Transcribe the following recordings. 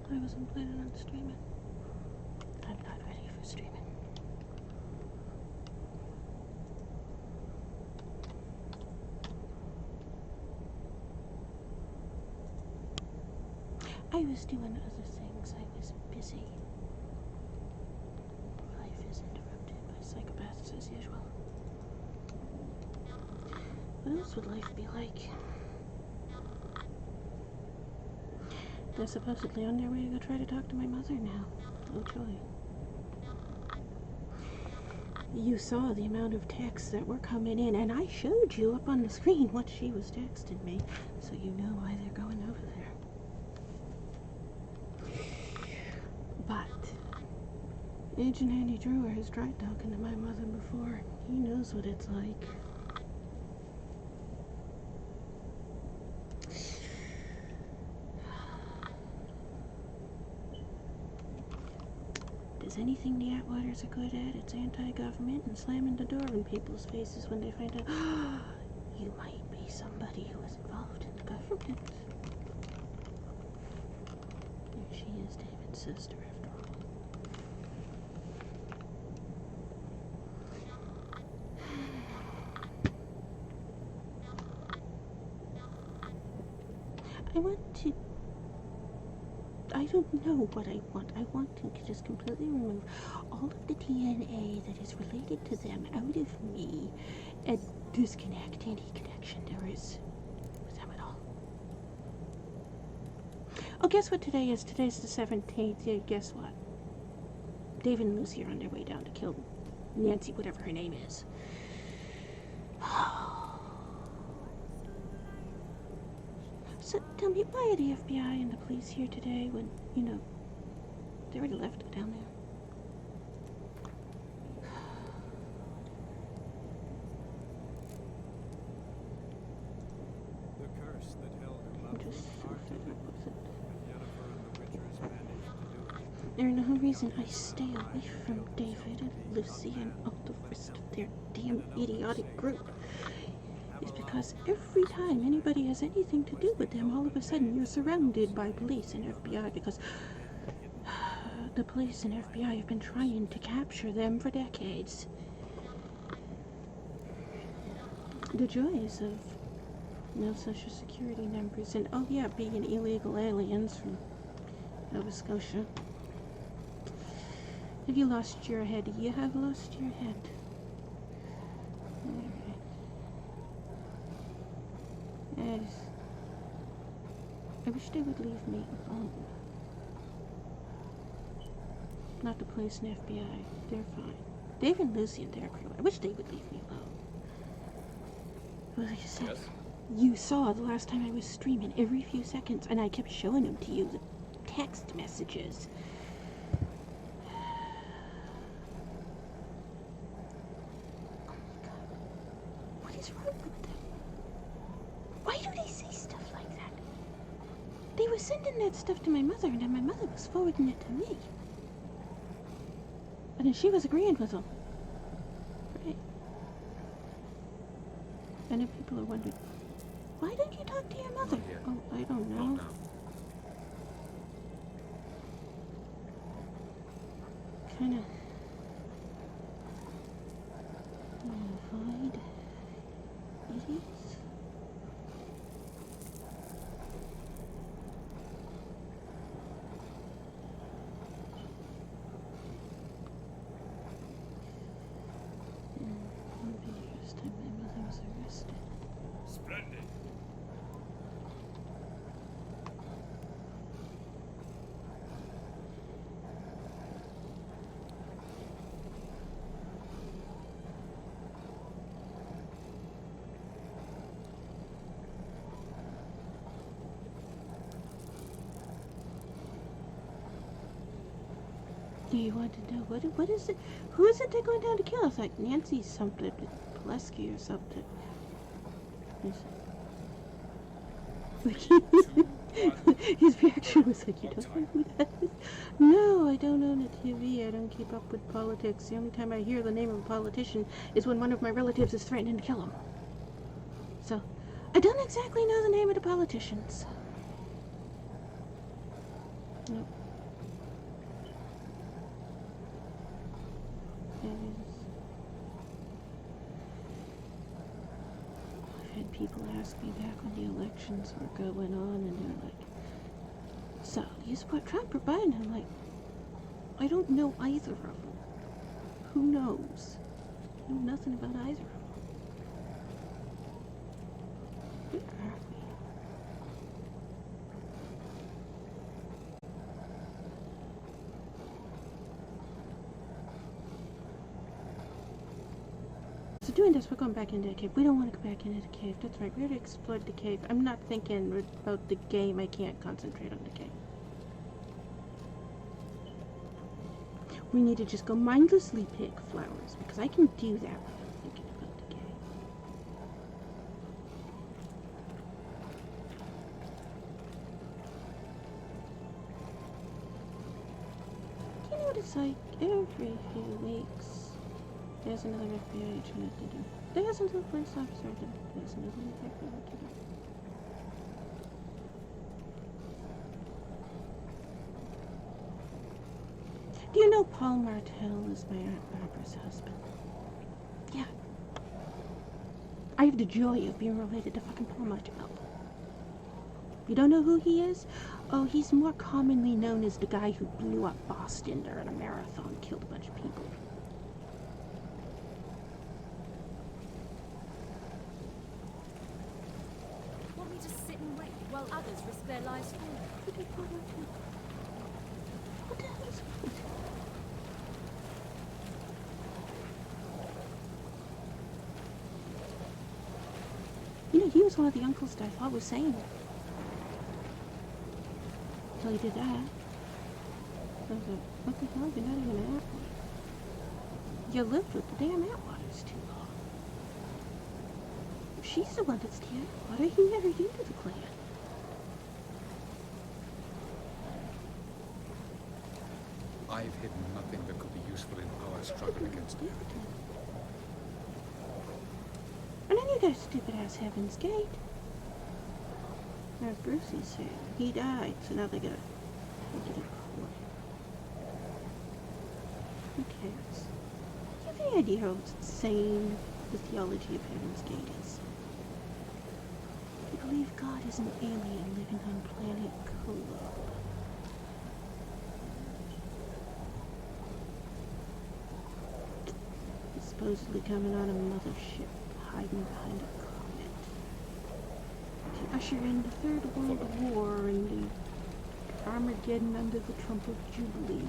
I wasn't planning on streaming. I'm not ready for streaming. I was doing other things. I was busy. Life is interrupted by psychopaths as usual. What else would life be like? They're supposedly on their way to go try to talk to my mother now. Oh joy. You saw the amount of texts that were coming in, and I showed you up on the screen what she was texting me, so you know why they're going over there. But Agent Andy Drewer has tried talking to my mother before. He knows what it's like. Anything the Atwaters are good at, it's anti-government and slamming the door in people's faces when they find out you might be somebody who is involved in the government. There she is, David's sister, after all. I don't know what I want. I want to just completely remove all of the DNA that is related to them out of me and disconnect any connection there is with them at all. Oh, guess what today is? Today's the 17th. Yeah, guess what? David and Lucy are on their way down to kill Nancy, whatever her name is. So tell me, why are the FBI and the police here today when, you know, they already left it down there? The curse that held her love was parted, and Yennefer and the Witchers managed to do it. There's no reason I stay away from David and Lucy and all the rest of their damn idiotic group. Is because every time anybody has anything to do with them, all of a sudden you're surrounded by police and FBI because the police and FBI have been trying to capture them for decades. The joys of no social security numbers and, oh yeah, being illegal aliens from Nova Scotia. Have you lost your head? You have lost your head. I wish they would leave me alone. Not the police and FBI. They're fine. Dave and Lucy and their crew. I wish they would leave me alone. Well, like I said, yes. You saw the last time I was streaming every few seconds, and I kept showing them to you, the text messages. They were sending that stuff to my mother, and then my mother was forwarding it to me. And then she was agreeing with them. Right? And then people are wondering, why don't you talk to your mother? Oh, I don't know. Kinda avoid idiots. Splendid. Do you want to know what is it? Who is it they're going down to kill? It's like Nancy something, Pulaski or something. His reaction was like, you don't know who that is? No, I don't own a TV. I don't keep up with politics. The only time I hear the name of a politician is when one of my relatives is threatening to kill him. So, I don't exactly know the name of the politicians. Nope. It is. I've had people ask me back when the elections were going on, and they're like, so, do you support Trump or Biden? I'm like, I don't know either of them. Who knows? I know nothing about either of them. Where are we? So doing this, we're going back into the cave. We don't want to go back into the cave. That's right. We're going to explore the cave. I'm not thinking about the game. I can't concentrate on the game. We need to just go mindlessly pick flowers, because I can do that without thinking about the game. Do you notice, like, every few weeks, there's another FBI agent to do. There's another police officer to do. There's another detective to do. Do you know Paul Martell is my Aunt Barbara's husband? Yeah. I have the joy of being related to fucking Paul Martell. You don't know who he is? Oh, he's more commonly known as the guy who blew up Boston during a marathon and killed a bunch of people. Want me to sit and wait while others risk their lives for me? What did Paul Martell? What the hell is it? You know, he was one of the uncles that I thought was sane. Until he did that. I was like, what the hell? You're not even an Atwater. You lived with the damn Atwaters too long. She's the one that's the Atwater. He married into the clan. I've hidden nothing that could be useful in our struggle against it. And then you got stupid-ass Heaven's Gate. As Brucey said, he died, so now they gotta take it in court. Who cares? Do you have any idea how insane the theology of Heaven's Gate is? They believe God is an alien living on planet Kolob. He's supposedly coming on a mothership, hiding behind a comet, to usher in the Third World War and the Armageddon under the Trump of Jubilee.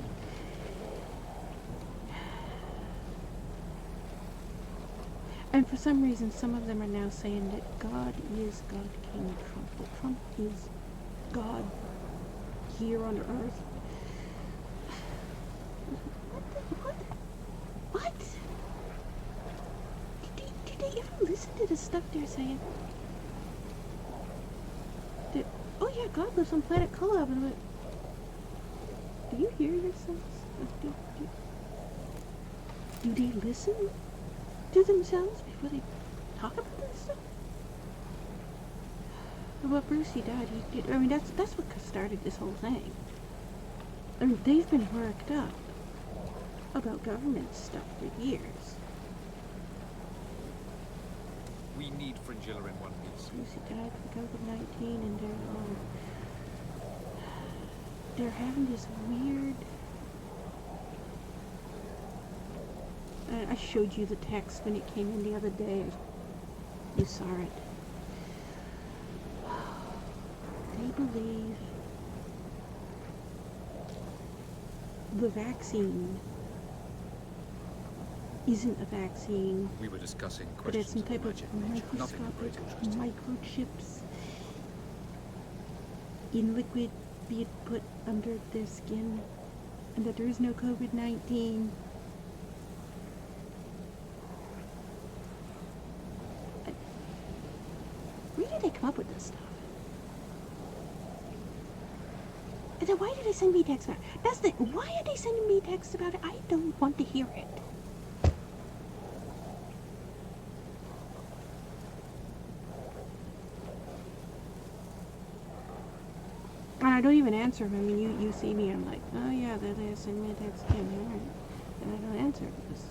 And for some reason, some of them are now saying that God is God King Trump, that Trump is God here on Earth. What? Did they ever listen to the stuff they're saying? That, oh yeah, God lives on planet Kolob, and I'm like, do you hear yourselves? Do they listen to themselves before they talk about this stuff? Well, Brucey died. I mean, that's what started this whole thing. I mean, they've been worked up about government stuff for years. We need Fringilla in one piece. Brucey died from COVID-19, and they're having this weird. I showed you the text when it came in the other day. You saw it. They believe the vaccine isn't a vaccine, We were discussing but it's questions some type of magic nature. Nothing of great microscopic interest. microchips in liquid being put under their skin, and that there is no COVID-19. Where did they come up with this stuff? And then why did they send me texts about it? Why are they sending me texts about it? I don't want to hear it. And I don't even even answer them. I mean, you see me, I'm like, oh yeah, they send me a text again, alright. And I don't answer because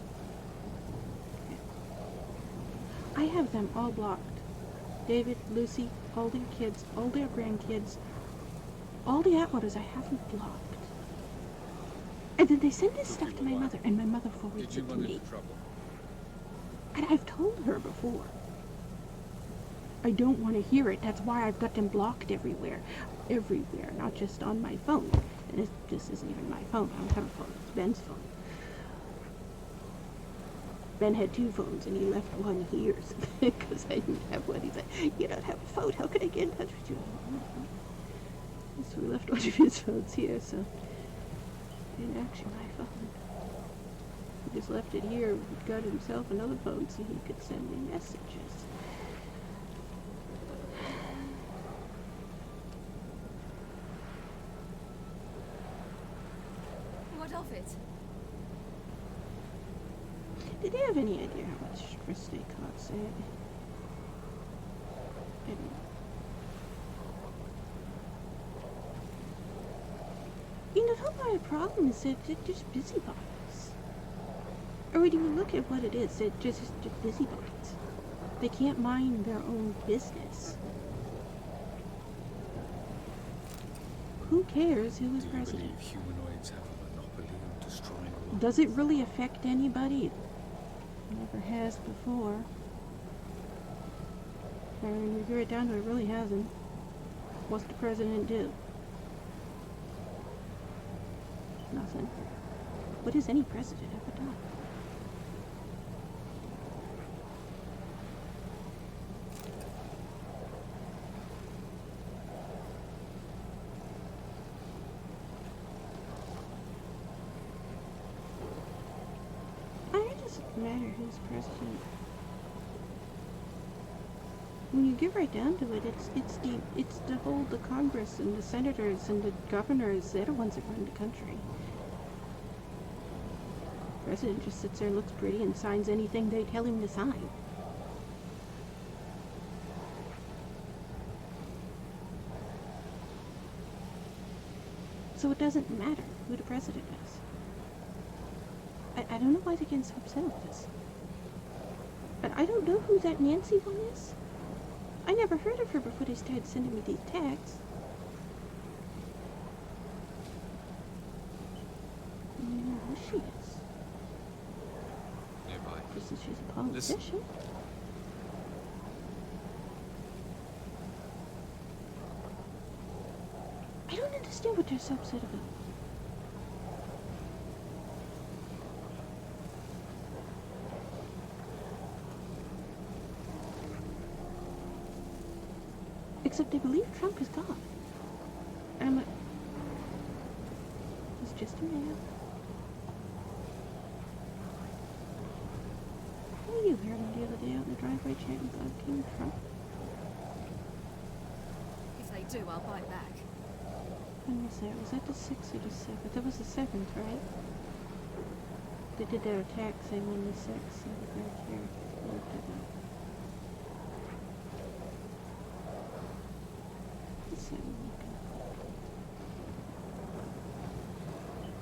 I have them all blocked. David, Lucy, all their kids, all their grandkids, all the outwarders I have them blocked. And then they send this stuff to my mother, and my mother Did forwards you it to run me. into trouble? And I've told her before. I don't want to hear it. That's why I've got them blocked everywhere. Everywhere, not just on my phone. And it just isn't even my phone. I don't have a phone. It's Ben's phone. Ben had 2 phones, and he left one here because I didn't have one. He's like, you don't have a phone. How can I get in touch with you? So we left one of his phones here, so it ain't actually my phone. He just left it here. He got himself another phone so he could send me messages. What of it? Did they have any idea how much first aid costs? I don't know. You know, the whole problem is that they're just busybodies. Or when you look at what it is, they're just busybodies. They can't mind their own business. Who cares who is Do you president? believe humanoids have a monopoly on destroying lives? Does it really affect anybody? Never has before. And when you hear it down to it, really hasn't. What's the president do? Nothing. What has any president ever done? It doesn't matter who's president. When you get right down to it, it's the Congress and the senators and the governors. They're the ones that run the country. The president just sits there and looks pretty and signs anything they tell him to sign. So it doesn't matter who the president is. I don't know why they're getting so upset with this. But I don't know who that Nancy one is. I never heard of her before they started sending me these texts. I don't know who she is. Nearby. Just that she's a politician. I don't understand what they're so upset about. Except they believe Trump is God. And I'm like, he's just a man. Were you heard him the other day out in the driveway chanting God King Trump? If they do, I'll bite back. When was that? Was that the 6th or the 7th? That was the 7th, right? They did their attack saying on the 6th. I was right here. I looked at that. Let's see what I'm looking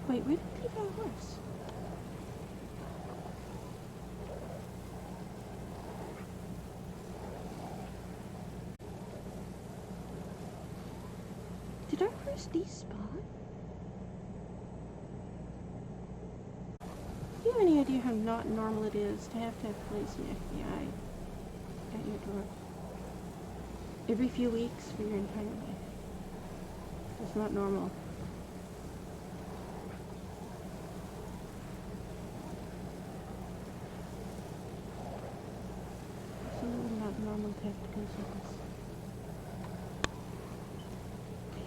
at. Wait, where did we leave our horse? Did our horse despawn? Do you have any idea how not normal it is to have police and FBI at your door every few weeks for your entire life? It's not normal. Absolutely not normal to have to go through this.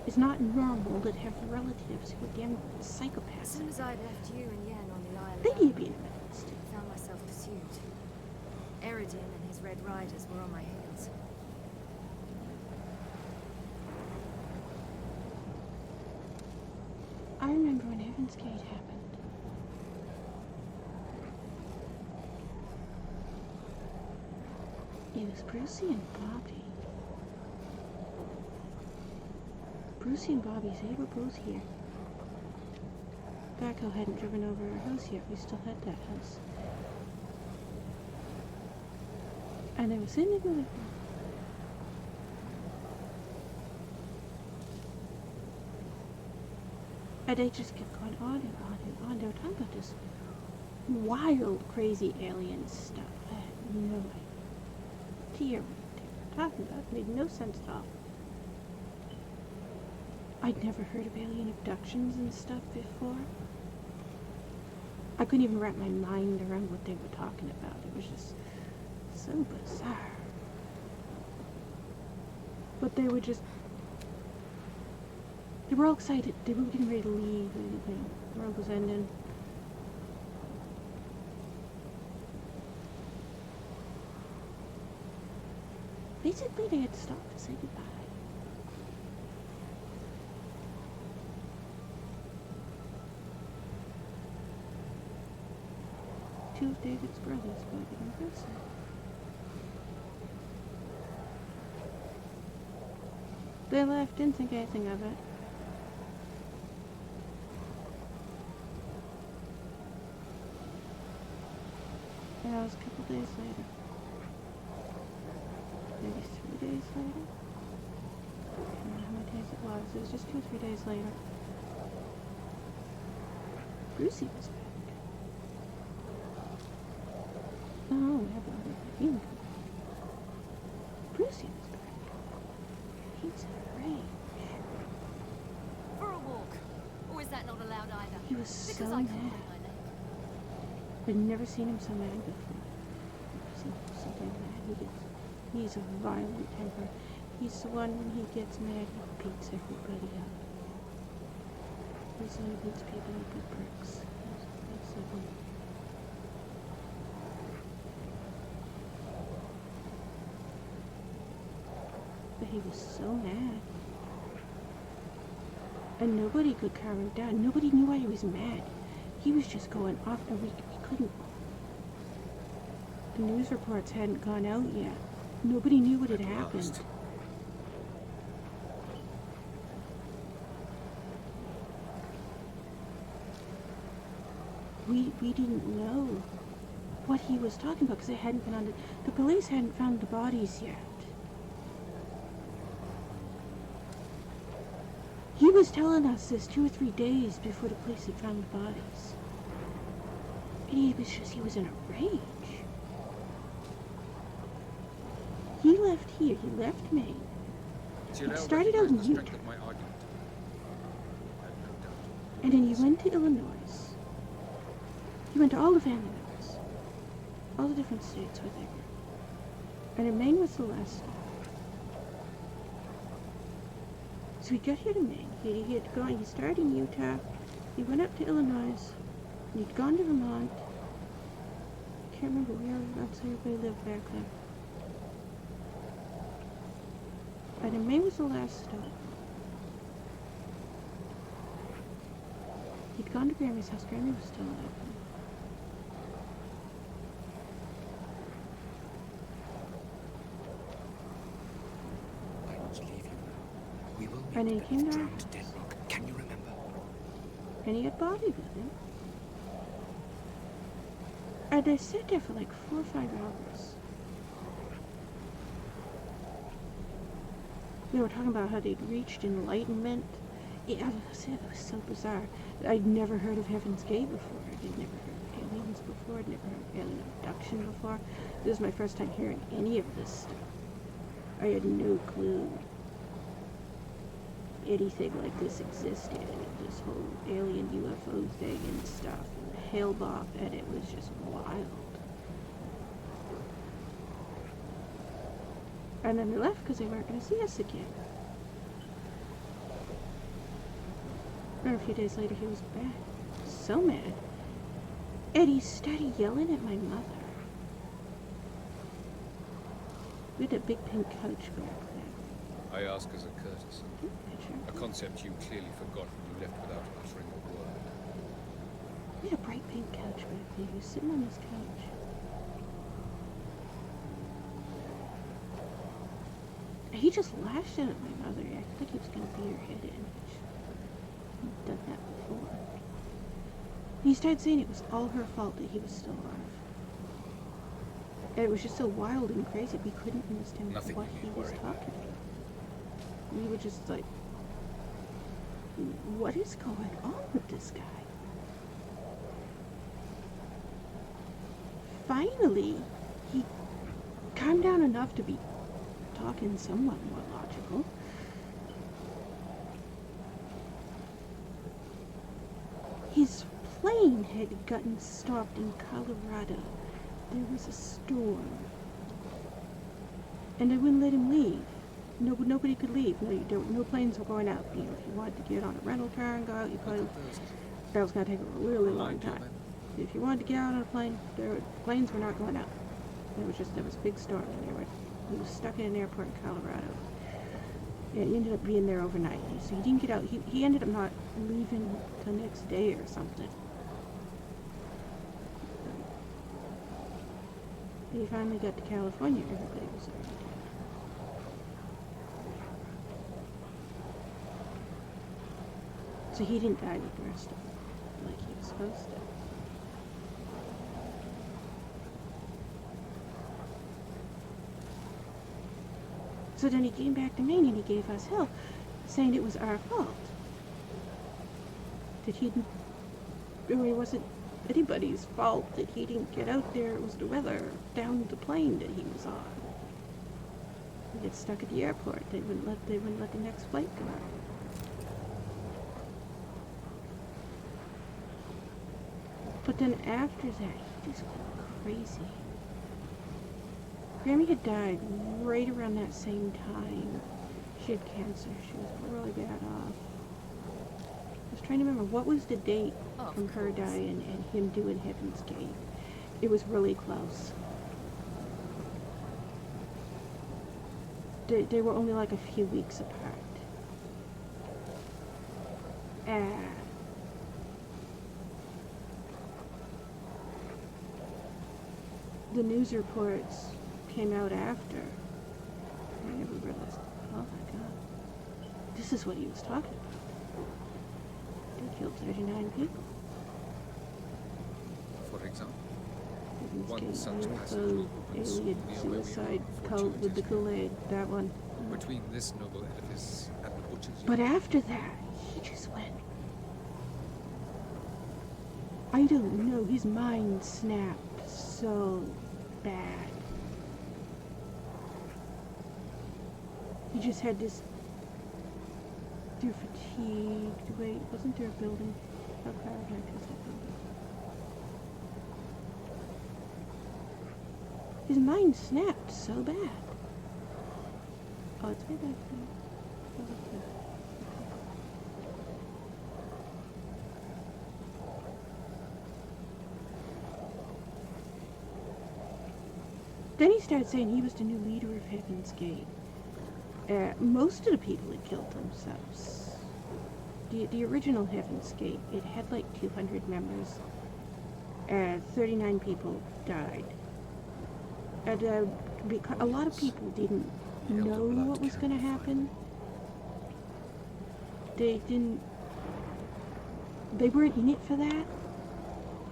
It's not normal to have relatives who are damn As psychopaths. soon as I left you and Yen on the island, They need to be in the Middle East. I found myself pursued. Eridin and his Red Riders were on my heels. I remember when Heaven's Gate happened. It was Brucey and Bobby. Brucey and Bobby's, they were both here. Backhoe hadn't driven over our house yet. We still had that house. And they were sitting in the living room. And they just kept going on and on and on. They were talking about this wild, crazy alien stuff. I had no idea what they were talking about. It made no sense at all. I'd never heard of alien abductions and stuff before. I couldn't even wrap my mind around what they were talking about. It was just so bizarre. But they were just... They were all excited. They were getting ready to leave. The world was ending. Basically, they had stopped to say goodbye. Two of David's brothers go to university. They left, didn't think anything of it. And that was a couple days later. Maybe 3 days later? I don't know how many days it was. It was just 2 or 3 days later. Brucey was back. No, we haven't let him come back. Brucey was back. He's in a rage. For a walk. Or is that not allowed either? He was Because so I mad. can't hold my neck. I'd never seen him so mad before. Never seen him so damn mad. He's a violent temper. He's the one when he gets mad, he beats everybody up. He's the one who beats people up with bricks. That's the one. But he was so mad. And nobody could calm him down. Nobody knew why he was mad. He was just going off, and we couldn't... The news reports hadn't gone out yet. Nobody knew what had happened. We didn't know what he was talking about because it hadn't been on the police hadn't found the bodies yet. He was telling us this 2 or 3 days before the police had found the bodies. And he was in a rage. He left here, he left Maine. It started out in Utah. And then he went to Illinois. He went to all the family members. All the different states where they were. And then Maine was the last stop. So he got here to Maine. He started in Utah. He went up to Illinois. And he'd gone to Vermont. I can't remember where else everybody lived back then. And then Maine was the last stop. He'd gone to Grammy's house. Grammy was still alive. And then he came to our house. Can you remember? And he had Bobby with him. And they sat there for like 4 or 5 hours. They were talking about how they'd reached enlightenment. It was so bizarre. I'd never heard of Heaven's Gate before. I'd never heard of aliens before. I'd never heard of alien abduction before. This was my first time hearing any of this stuff. I had no clue anything like this existed. This whole alien UFO thing and stuff. And Hale-Bopp, and it was just wild. And then they left because they weren't going to see us again. And a few days later, he was back. So mad. And he started yelling at my mother. We had a big pink couch back there. I ask as a courtesy. A concept you clearly forgot when you left without uttering a word. We had a bright pink couch back there. He was sitting on this couch. He just lashed out at my mother. He acted like he was going to beat her head in. He'd done that before. He started saying it was all her fault that he was still alive. And it was just so wild and crazy, we couldn't understand Nothing what you he need was worry talking about. We were just like, what is going on with this guy? Finally, he calmed down enough to be talking somewhat more logical. His plane had gotten stopped in Colorado. There was a storm. And they wouldn't let him leave. Nobody could leave. No planes were going out. You know, if you wanted to get on a rental car and go out, you could. That was going to take a really long time. If you wanted to get out on a plane, planes were not going out. There was a big storm, and he was stuck in an airport in Colorado. And he ended up being there overnight. So he didn't get out. He ended up not leaving the next day or something. He finally got to California. Everybody was already dead. So he didn't die with the rest of them like he was supposed to. So then he came back to Maine and he gave us hell, saying it was our fault. That it wasn't anybody's fault that he didn't get out there. It was the weather down the plane that he was on. He got stuck at the airport. They wouldn't let the next flight come out. But then after that, he just went crazy. Grammy had died right around that same time. She had cancer. She was really bad off. I was trying to remember, what was the date from her dying and him doing Heaven's Gate? It was really close. They were only like a few weeks apart. The news reports came out after. I never realized, oh my God, this is what he was talking about. They killed 39 people. For example, Heaven's one Gate, such passage UFO, will put us alien, near where we suicide, are, cult with the fortuitous. Kool-Aid, that one. Between this noble edifice and the butcher's But yard. after that, he just went, I don't know, his mind snapped so bad. He just had this, through fatigue, wait, wasn't there a building? How far back is that building? His mind snapped so bad. Oh, it's way back there. Oh, okay. Then he started saying he was the new leader of Heaven's Gate. Most of the people had killed themselves. The original Heaven's Gate, it had like 200 members. 39 people died. And a lot of people didn't know what was going to happen. They weren't in it for that.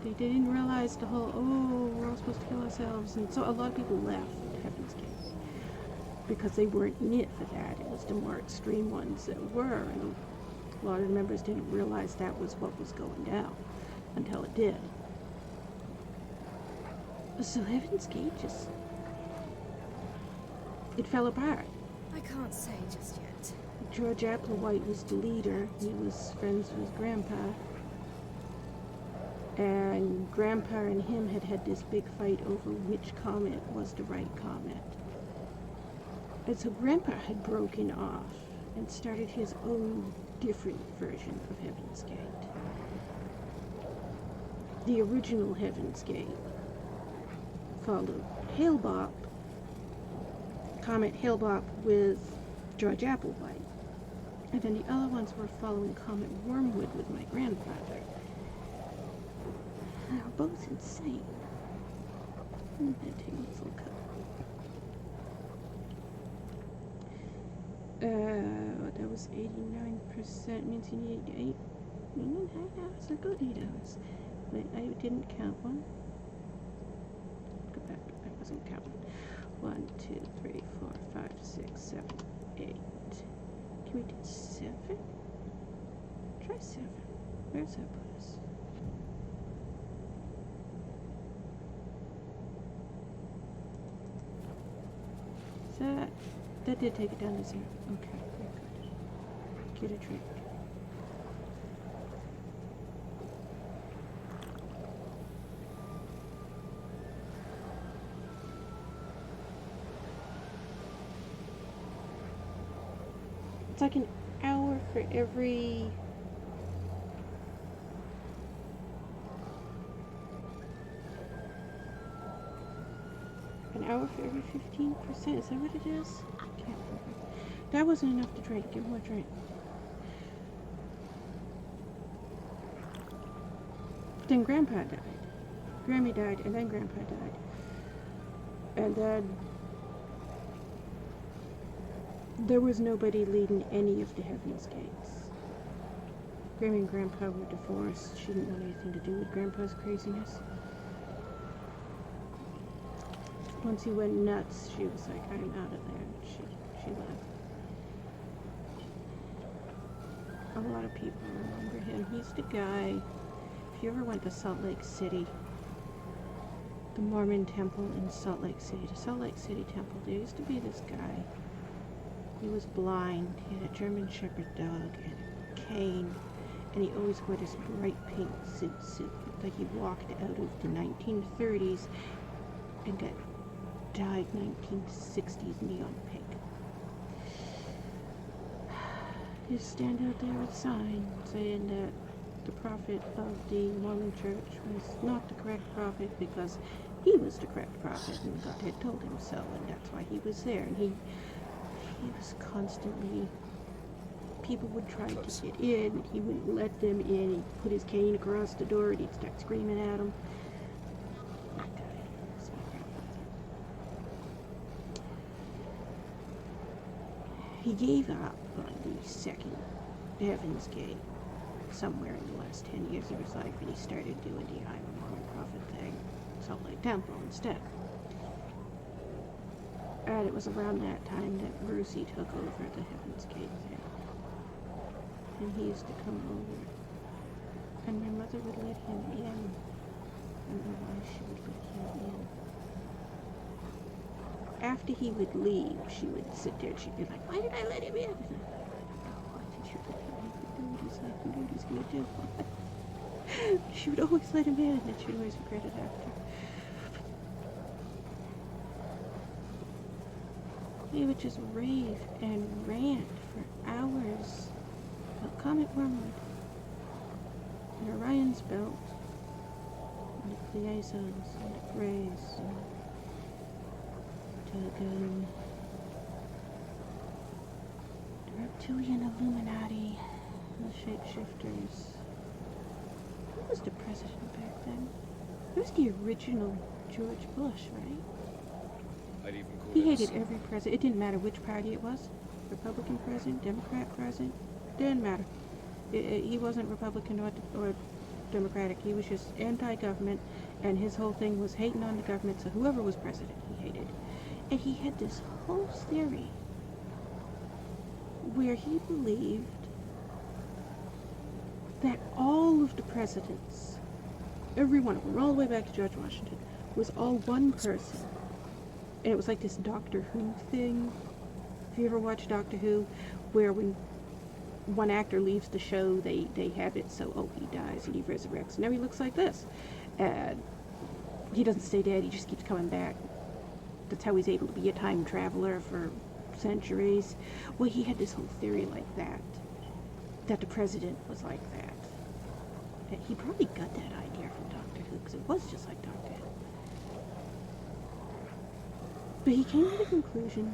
They didn't realize the whole, we're all supposed to kill ourselves. And so a lot of people left Heaven's Gate because they weren't in it for that. It was the more extreme ones that were. And a lot of the members didn't realize that was what was going down until it did. So Heaven's Gate just, it fell apart. I can't say just yet. George Applewhite was the leader. He was friends with his grandpa. And Grandpa and him had this big fight over which comet was the right comet. And so Grandpa had broken off and started his own different version of Heaven's Gate. The original Heaven's Gate followed Hale-Bopp, Comet Hale-Bopp with George Applewhite. And then the other ones were following Comet Wormwood with my grandfather. They were both insane. I'm gonna take this little cut. That was 89%, means you need 8. That's a good 8 hours. Wait, I didn't count one. Go back, I wasn't counting. 1, 2, 3, 4, 5, 6, 7, 8. Can we do 7? Try 7. Where's that put us? That did take it down to 0. Okay, very good. Get a drink. It's like an hour for every... An hour for every 15%. Is that what it is? I can't remember. That wasn't enough to drink. Give more drink. Then Grandpa died. Grammy died, and then Grandpa died. And then there was nobody leading any of the Heaven's Gates. Grammy and Grandpa were divorced. She didn't want anything to do with Grandpa's craziness. Once he went nuts, she was like, I'm out of there. And she left. A lot of people remember him. He's the guy, if you ever went to Salt Lake City, the Mormon temple in Salt Lake City, the Salt Lake City temple, there used to be this guy. He was blind. He had a German Shepherd dog and a cane, and he always wore this bright pink suit, like he walked out of the 1930s and got dyed 1960s neon pink. He stand out there with a sign saying that the prophet of the Mormon church was not the correct prophet because he was the correct prophet and God had told him so, and that's why he was there. And he was constantly, people would try to get in, he wouldn't let them in. He'd put his cane across the door and he'd start screaming at them. That guy was my grandfather. He gave up on the second Heaven's Gate somewhere in the last 10 years of his life, and he started doing the I'm a Mormon prophet thing, Salt Lake Temple instead. And it was around that time that Brucey took over the Heaven's Gate thing. And he used to come over. And my mother would let him in. I don't know why she would let him in. After he would leave, she would sit there and she'd be like, why did I let him in? And I don't know, why did you let him in? He could do what he's like and do what he's going to do. She would always let him in, and then she would always regret it after. He would just rave and rant for hours about Comet Wormwood and Orion's Belt and the Pleiades and the Grays and Telegon, the Reptilian Illuminati, the Shapeshifters. Who was the president back then? It was the original George Bush, right? I'd even call He it hated every president. It didn't matter which party it was. Republican president, Democrat president. Didn't matter. He wasn't Republican or Democratic. He was just anti-government, and his whole thing was hating on the government, so whoever was president, he hated. And he had this whole theory where he believed that all of the presidents, every one of them, all the way back to George Washington, was all one person. And it was like this Doctor Who thing. If you ever watch Doctor Who, where when one actor leaves the show, they have it so, oh, he dies and he resurrects. Now he looks like this. And he doesn't stay dead, he just keeps coming back. That's how he's able to be a time traveler for centuries. Well, he had this whole theory like that the president was like that. And he probably got that idea from Doctor Who, because it was just like Doctor Who. But he came to the conclusion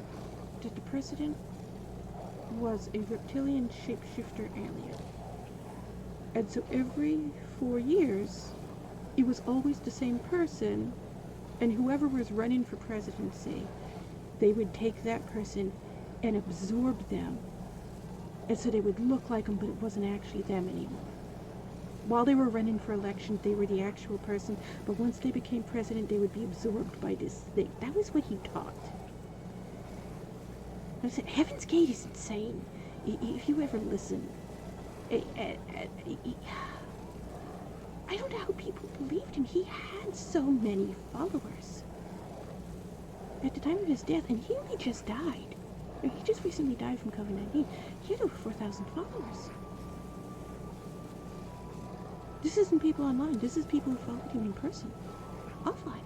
that the president was a reptilian shapeshifter alien. And so every 4 years, it was always the same person, and whoever was running for presidency, they would take that person and absorb them. And so they would look like them, but it wasn't actually them anymore. While they were running for election, they were the actual person, but once they became president, they would be absorbed by this thing. That was what he taught. I said, Heaven's Gate is insane. If you ever listen, I don't know how people believed him. He had so many followers at the time of his death, and he only just died. He just recently died from COVID-19. He had over 4,000 followers. This isn't people online. This is people who followed him in person, offline.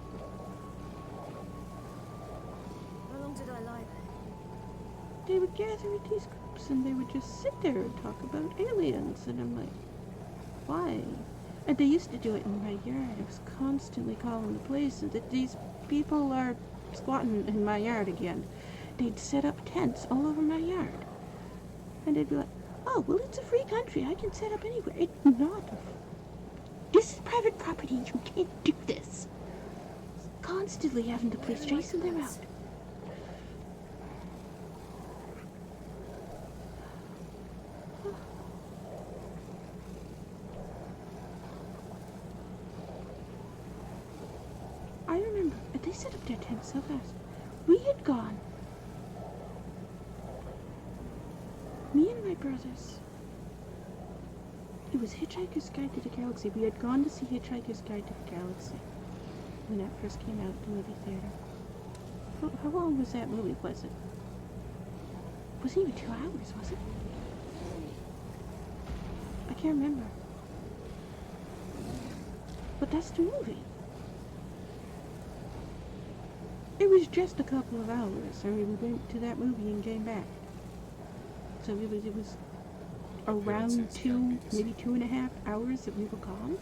How long did I lie there? They would gather at these groups and they would just sit there and talk about aliens. And I'm like, why? And they used to do it in my yard. I was constantly calling the police that these people are squatting in my yard again. They'd set up tents all over my yard. And they'd be like, oh, well, it's a free country. I can set up anywhere. It's not. This is private property. You can't do this. Constantly having the police chasing them out. I remember, they set up their tents so fast. We had gone. Me and my brothers. It was Hitchhiker's Guide to the Galaxy. We had gone to see Hitchhiker's Guide to the Galaxy when that first came out at the movie theater. How long was that movie, was it? It wasn't even 2 hours, was it? I can't remember. But that's the movie. It was just a couple of hours. I mean, we went to that movie and came back. So it was around maybe 2.5 hours that we were gone.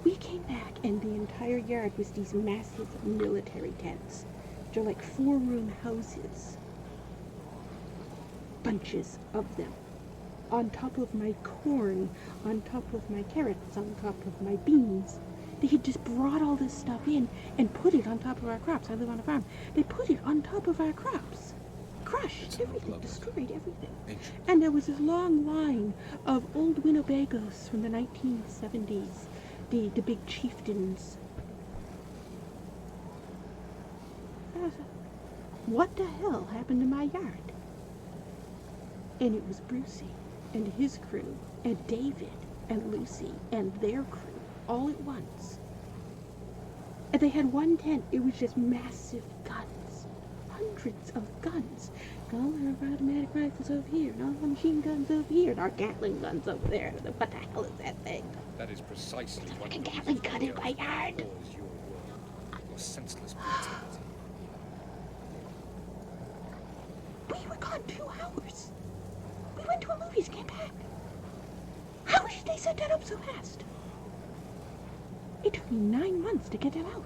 We came back and the entire yard was these massive military tents. They're like 4-room houses. Bunches of them. On top of my corn, on top of my carrots, on top of my beans. They had just brought all this stuff in and put it on top of our crops. I live on a farm. They put it on top of our crops. Crushed everything, destroyed everything. And there was this long line of old Winnebagos from the 1970s. The big chieftains. I was like, what the hell happened to my yard? And it was Brucey and his crew and David and Lucy and their crew all at once. And they had one tent. It was just massive guns. Hundreds of guns. And all our automatic rifles over here, and all our machine guns over here, and our Gatling guns over there. What the hell is that thing? That is precisely what Like a Gatling gun in my yard. was your world. Your senseless brutality. We were gone 2 hours. We went to a movies, came back. How did they set that up so fast? It took me 9 months to get them out.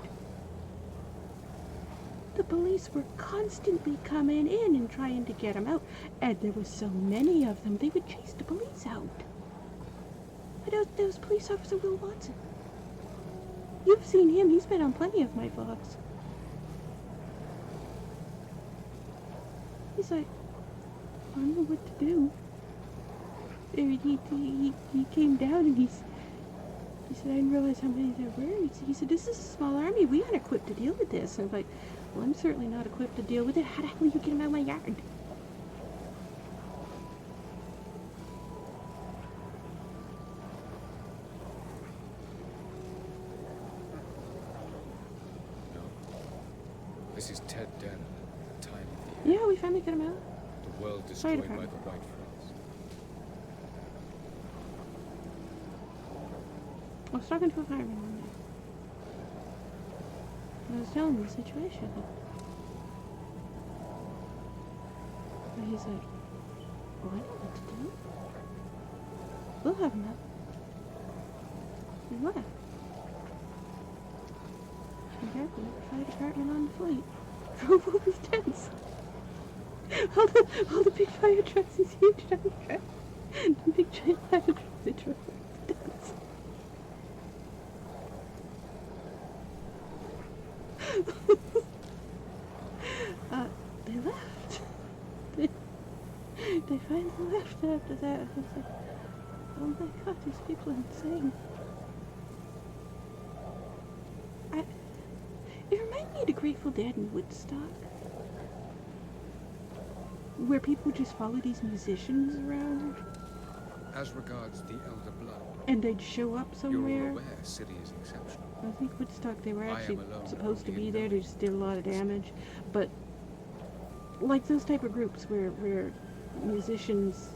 The police were constantly coming in and trying to get them out. And there were so many of them, they would chase the police out. And there was police officer Will Watson. You've seen him. He's been on plenty of my vlogs. He's like, I don't know what to do. And he came down and he said, I didn't realize how many there were. He said, this is a small army. We aren't equipped to deal with this. And I'm like, well, I'm certainly not equipped to deal with it. How the hell are you get him out of my yard? No. This is Ted Danner, time of the year. Yeah, we finally got him out. The world destroyed by the Department. White Frost. I was talking to a fireman one day. And I was telling him the situation. And he's like, well, I know what to do. We'll have him up. And what? And apparently, the fire department on the fleet drove over his tents. All the big fire trucks, these huge giant trucks. The big giant fire trucks, they drove over his tents. They left. left after that. I was like, oh my god, these people are insane. It reminded me of the Grateful Dead in Woodstock, where people just follow these musicians around, As regards the Elder Blood, and they'd show up you're somewhere. all aware City is exceptional. I think Woodstock, they were I am actually alone, supposed to only be in there, they just did a lot of damage. But, like those type of groups where musicians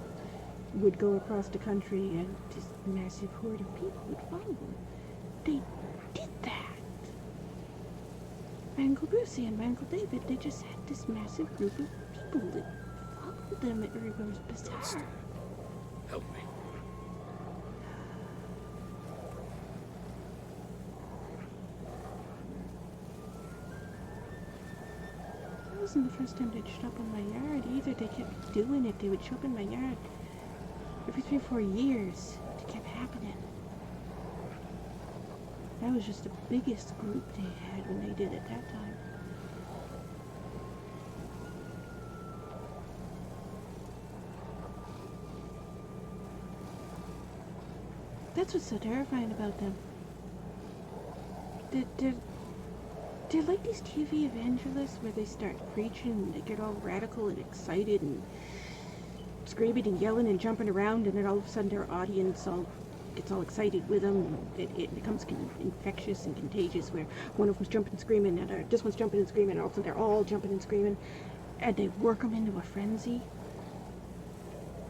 would go across the country and this massive horde of people would follow them. They did that. My Uncle Brucey and my Uncle David, they just had this massive group of people that followed them everywhere. It was bizarre. Help me. That wasn't the first time they'd show up in my yard either. They kept doing it. They would show up in my yard every 3 or 4 years. It kept happening. That was just the biggest group they had when they did it that time. That's what's so terrifying about them. They're like these TV evangelists where they start preaching and they get all radical and excited and screaming and yelling and jumping around, and then all of a sudden their audience gets all excited with them. It becomes infectious and contagious, where one of them's jumping and screaming and this one's jumping and screaming, and all of a sudden they're all jumping and screaming, and they work them into a frenzy.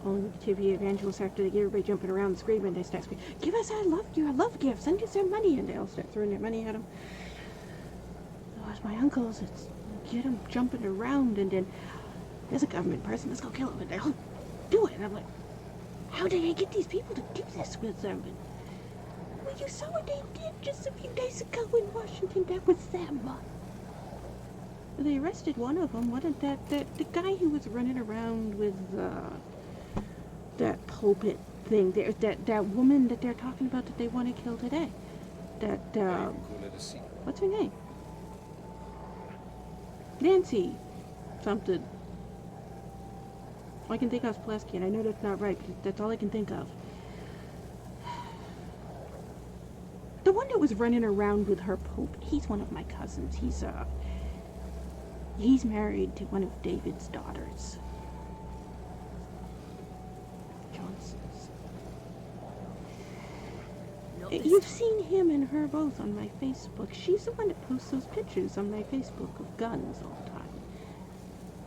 Only the TV evangelists, after they get everybody jumping around and screaming, they start screaming, "Give us our love gift, send us our money," and they all start throwing their money at them. My uncles, it's get them jumping around, and then there's a government person, let's go kill him, and they'll do it. And I'm like, how did they get these people to do this with them? And, well, you saw what they did just a few days ago in Washington. That was them. They arrested one of them. What did the guy who was running around with that pulpit thing there, that woman that they're talking about that they want to kill today. That Call it a secret. what's her name? Nancy something. All I can think of is Pulaski, and I know that's not right, but that's all I can think of. The one that was running around with her pope, he's one of my cousins. He's married to one of David's daughters. Johnson's. You've seen him and her both on my Facebook. She's the one that posts those pictures on my Facebook of guns all the time.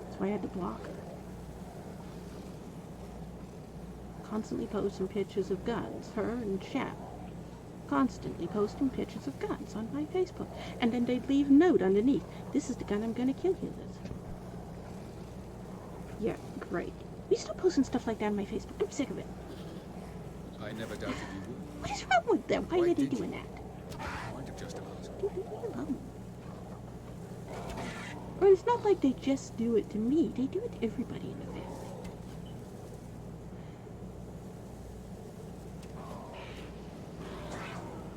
That's why I had to block her. Constantly posting pictures of guns. Her and Shep. Constantly posting pictures of guns on my Facebook. And then they'd leave a note underneath. This is the gun I'm gonna kill you with. Yeah, great. We still posting stuff like that on my Facebook. I'm sick of it. I never doubted you would. What is wrong with them? Why Why are they did you? doing that? Might have just asked. Dude, leave me alone. Or it's not like they just do it to me. They do it to everybody in the family.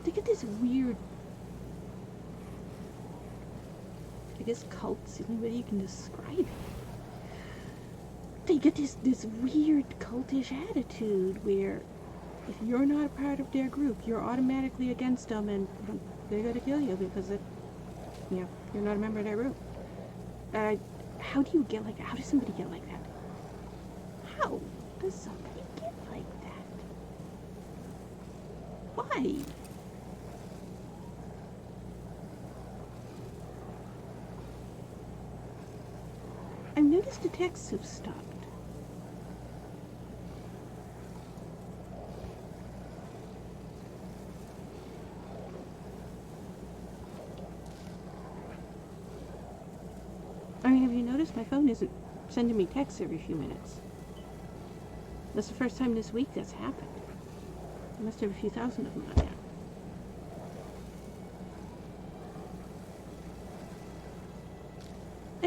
They get this weird, I guess cult's the only way you can describe it. They get this weird cultish attitude where if you're not a part of their group, you're automatically against them, and they're gonna kill you because you're not a member of their group. How do you get like that? How does somebody get like that? How does somebody get like that? Why? I've noticed the texts have stopped. I mean, have you noticed my phone isn't sending me texts every few minutes? That's the first time this week that's happened. I must have a few thousand of them by now.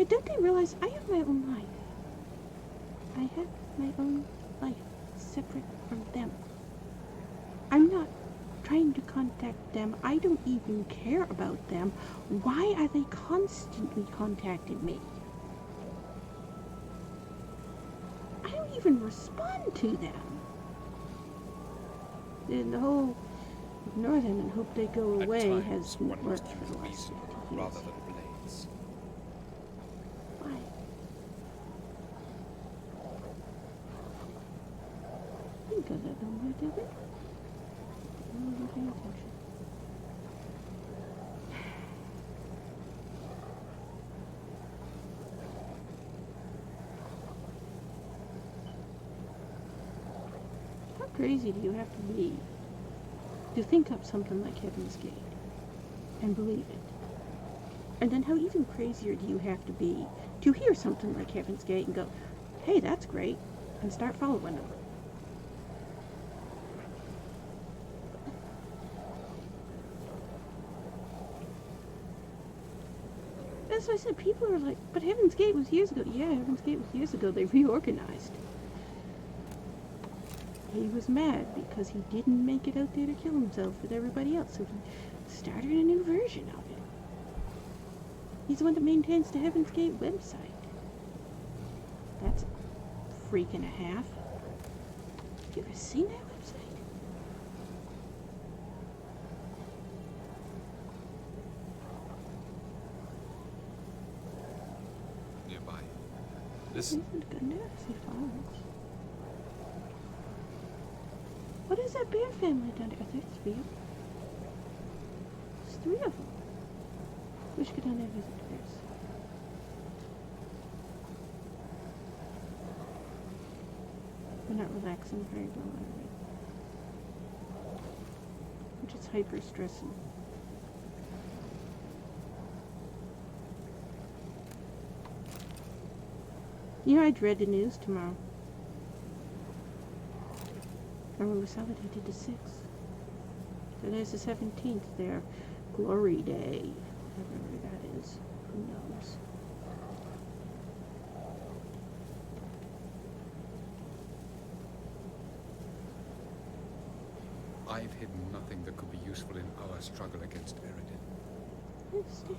Don't they realize I have my own life? I have my own life, separate from them. I'm not trying to contact them. I don't even care about them. Why are they constantly contacting me? I don't even respond to them. And the whole ignore them and hope they go away At has times, one worked must for use the last reason 50 years. rather than blades. Why? Think of that, don't you, David? I wasn't paying attention. How crazy do you have to be to think up something like Heaven's Gate and believe it? And then how even crazier do you have to be to hear something like Heaven's Gate and go, hey, that's great, and start following them? That's what I said. People are like, but Heaven's Gate was years ago. Yeah, Heaven's Gate was years ago. They reorganized. He was mad because he didn't make it out there to kill himself with everybody else, so he started a new version of it. He's the one that maintains the Heaven's Gate website. That's a freak and a half. Have you ever seen that website? Nearby. Listen. Isn't good enough. See flowers. What is that bear family down there? Are there 3 of them? There's 3 of them. We should go down there and visit the bears. We're not relaxing very well, are we? We're just hyper stressing. You know, I dread the news tomorrow. Remember, we celebrated the 6th. Today's the 17th, their glory day. Whatever that is. Who knows? I've hidden nothing that could be useful in our struggle against Eredin. I understand.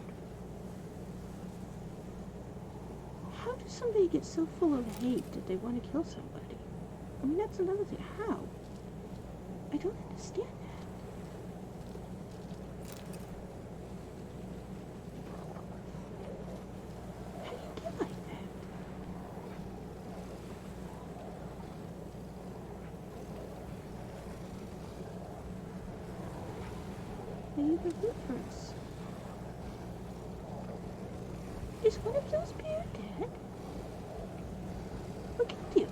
How does somebody get so full of hate that they want to kill somebody? I mean, that's another thing. How? I don't understand that. How do you get like that? They need to root for us. Is one of those bears dead? Who killed you?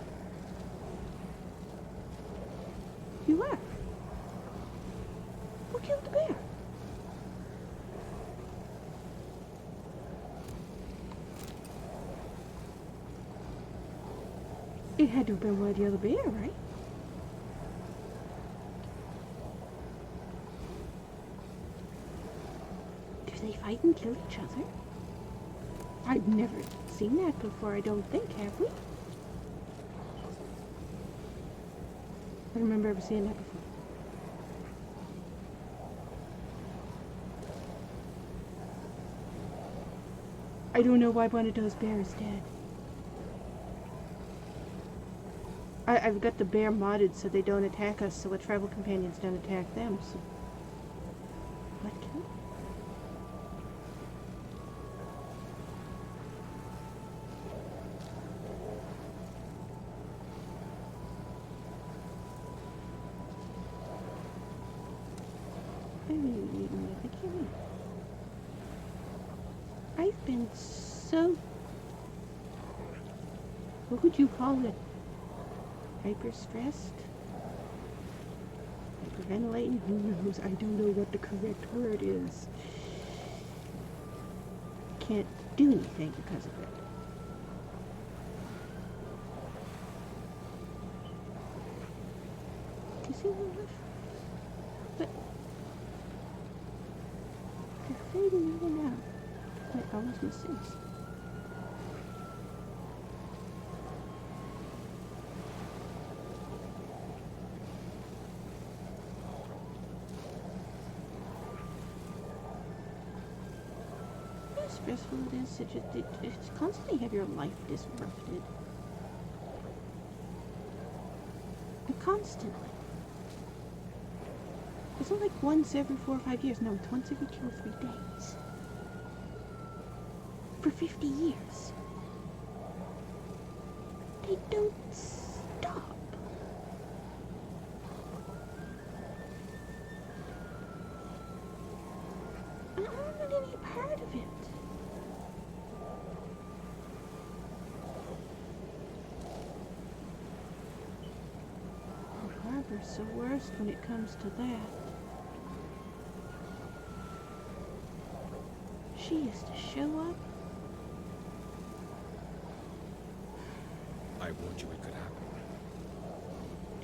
You are. Who killed the bear? It had to have been one of the other bear, right? Do they fight and kill each other? I've never seen that before, I don't think, have we? I don't remember ever seeing that before. I don't know why one of those bears is dead. I've got the bear modded so they don't attack us, so our travel companions don't attack them, so... What killed them? I haven't eaten yet. I can't eat. I've been so... What would you call it? Hyper-stressed? Hyperventilating? Who knows? I don't know what the correct word is. Can't do anything because of it. Do you see what life? But... They're fading in and out. Like almost in sinks. How stressful it is to just constantly have your life disrupted. constantly. It's not like once every 4 or 5 years. No, it's once every 2 or 3 days. For 50 years. They don't stop. I don't want any part of it. Barbara's the worst when it comes to that. She used to show up. I warned you it could happen.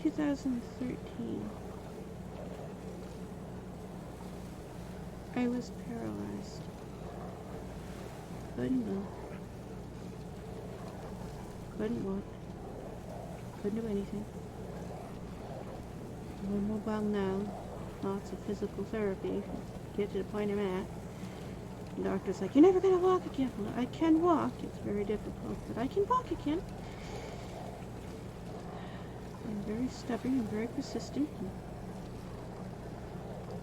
2013. I was paralyzed. Couldn't move. Couldn't walk. Couldn't do anything. I'm mobile now. Lots of physical therapy. Get to the point I'm at. The doctor's like, you're never going to walk again. Well, I can walk. It's very difficult, but I can walk again. I'm very stubborn and very persistent. And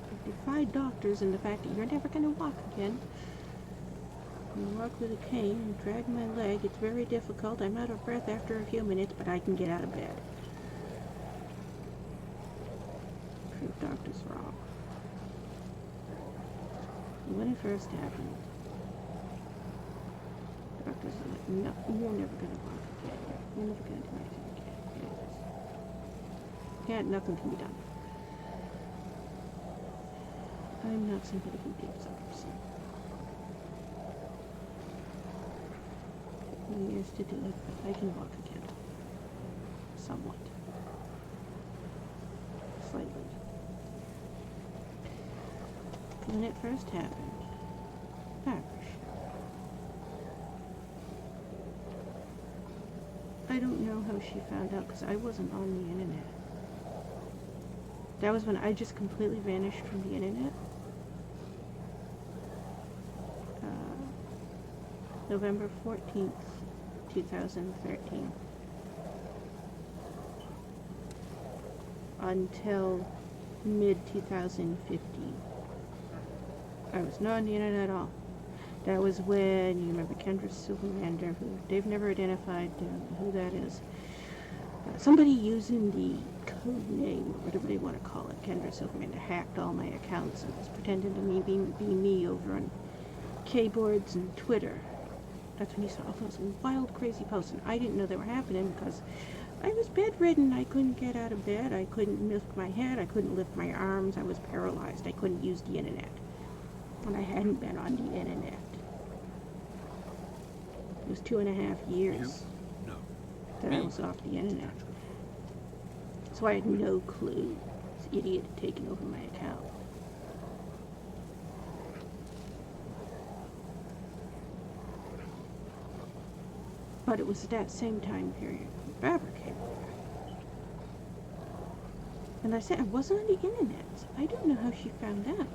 I defy doctors in the fact that you're never going to walk again. I walk with a cane and drag my leg. It's very difficult. I'm out of breath after a few minutes, but I can get out of bed. Prove doctors wrong. When it first happened, doctors were like, no, you're never going to walk again. You're never going to do anything again. Yeah, nothing can be done. I'm not somebody who gives up, so. Years to do it, but I can walk again. Somewhat. Slightly. When it first happened, Barbara. I don't know how she found out because I wasn't on the internet. That was when I just completely vanished from the internet. November 14th, 2013. Until mid-2015. I was not on the internet at all. That was when, you remember Kendra Silverlander, who they've never identified who that is. Somebody using the code name, or whatever they want to call it, Kendra Silverlander, hacked all my accounts and was pretending to be me over on keyboards and Twitter. That's when you saw all those wild, crazy posts, and I didn't know they were happening because I was bedridden. I couldn't get out of bed. I couldn't lift my head. I couldn't lift my arms. I was paralyzed. I couldn't use the internet. And I hadn't been on the internet. It was 2.5 years that I was off the internet. So I had no clue this idiot had taken over my account. But it was at that same time period when Barbara came over. And I said I wasn't on the internet, so I don't know how she found out.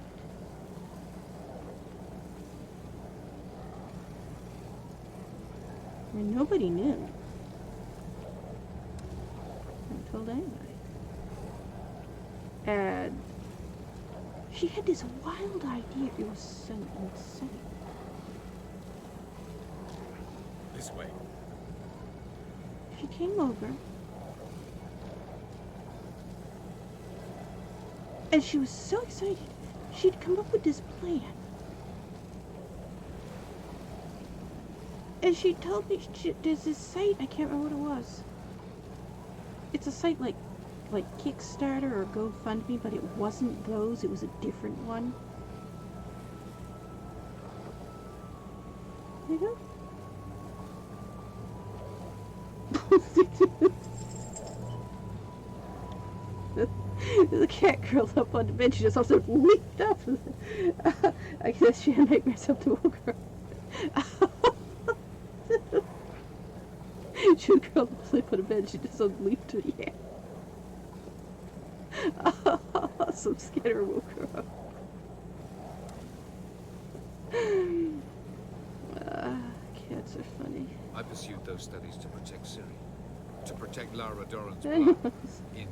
And nobody knew. I told anybody. And she had this wild idea. It was so insane. This way. She came over. And she was so excited. She'd come up with this plan. And she told me there's this site, I can't remember what it was. It's a site like Kickstarter or GoFundMe, but it wasn't those, it was a different one. There you go. The cat curled up on the bench, she just also leaped up. I guess she had nightmares up to woke her. She would curl up asleep on the bed, she just leaped to the air. Some scatter woke her up. Cats are funny. I pursued those studies to protect Siri. To protect Lara Doran's blood in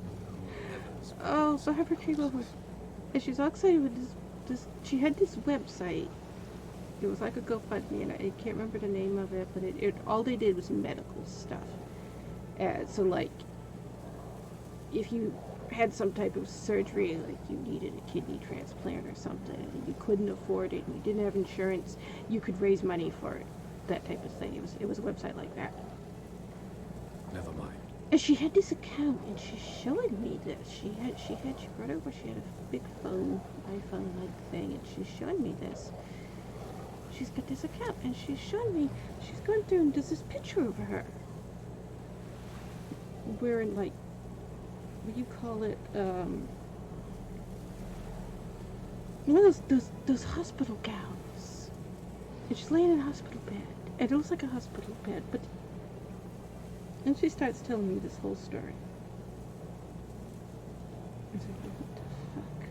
Oh, so her came over. And she's all excited with this, she had this website. It was like a GoFundMe, and I can't remember the name of it, but it all they did was medical stuff. So, like, if you had some type of surgery, like you needed a kidney transplant or something, and you couldn't afford it, and you didn't have insurance, you could raise money for it. That type of thing. It was a website like that. Never mind. And she had this account, and she's showing me this. She brought over, she had a big phone, iPhone-like thing, and she's showing me this. She's got this account, and she's showing me, she's going through, and there's this picture of her. Wearing, like, what do you call it, one of those hospital gowns. And she's laying in a hospital bed. And it looks like a hospital bed, but... And she starts telling me this whole story. I was like, what the fuck?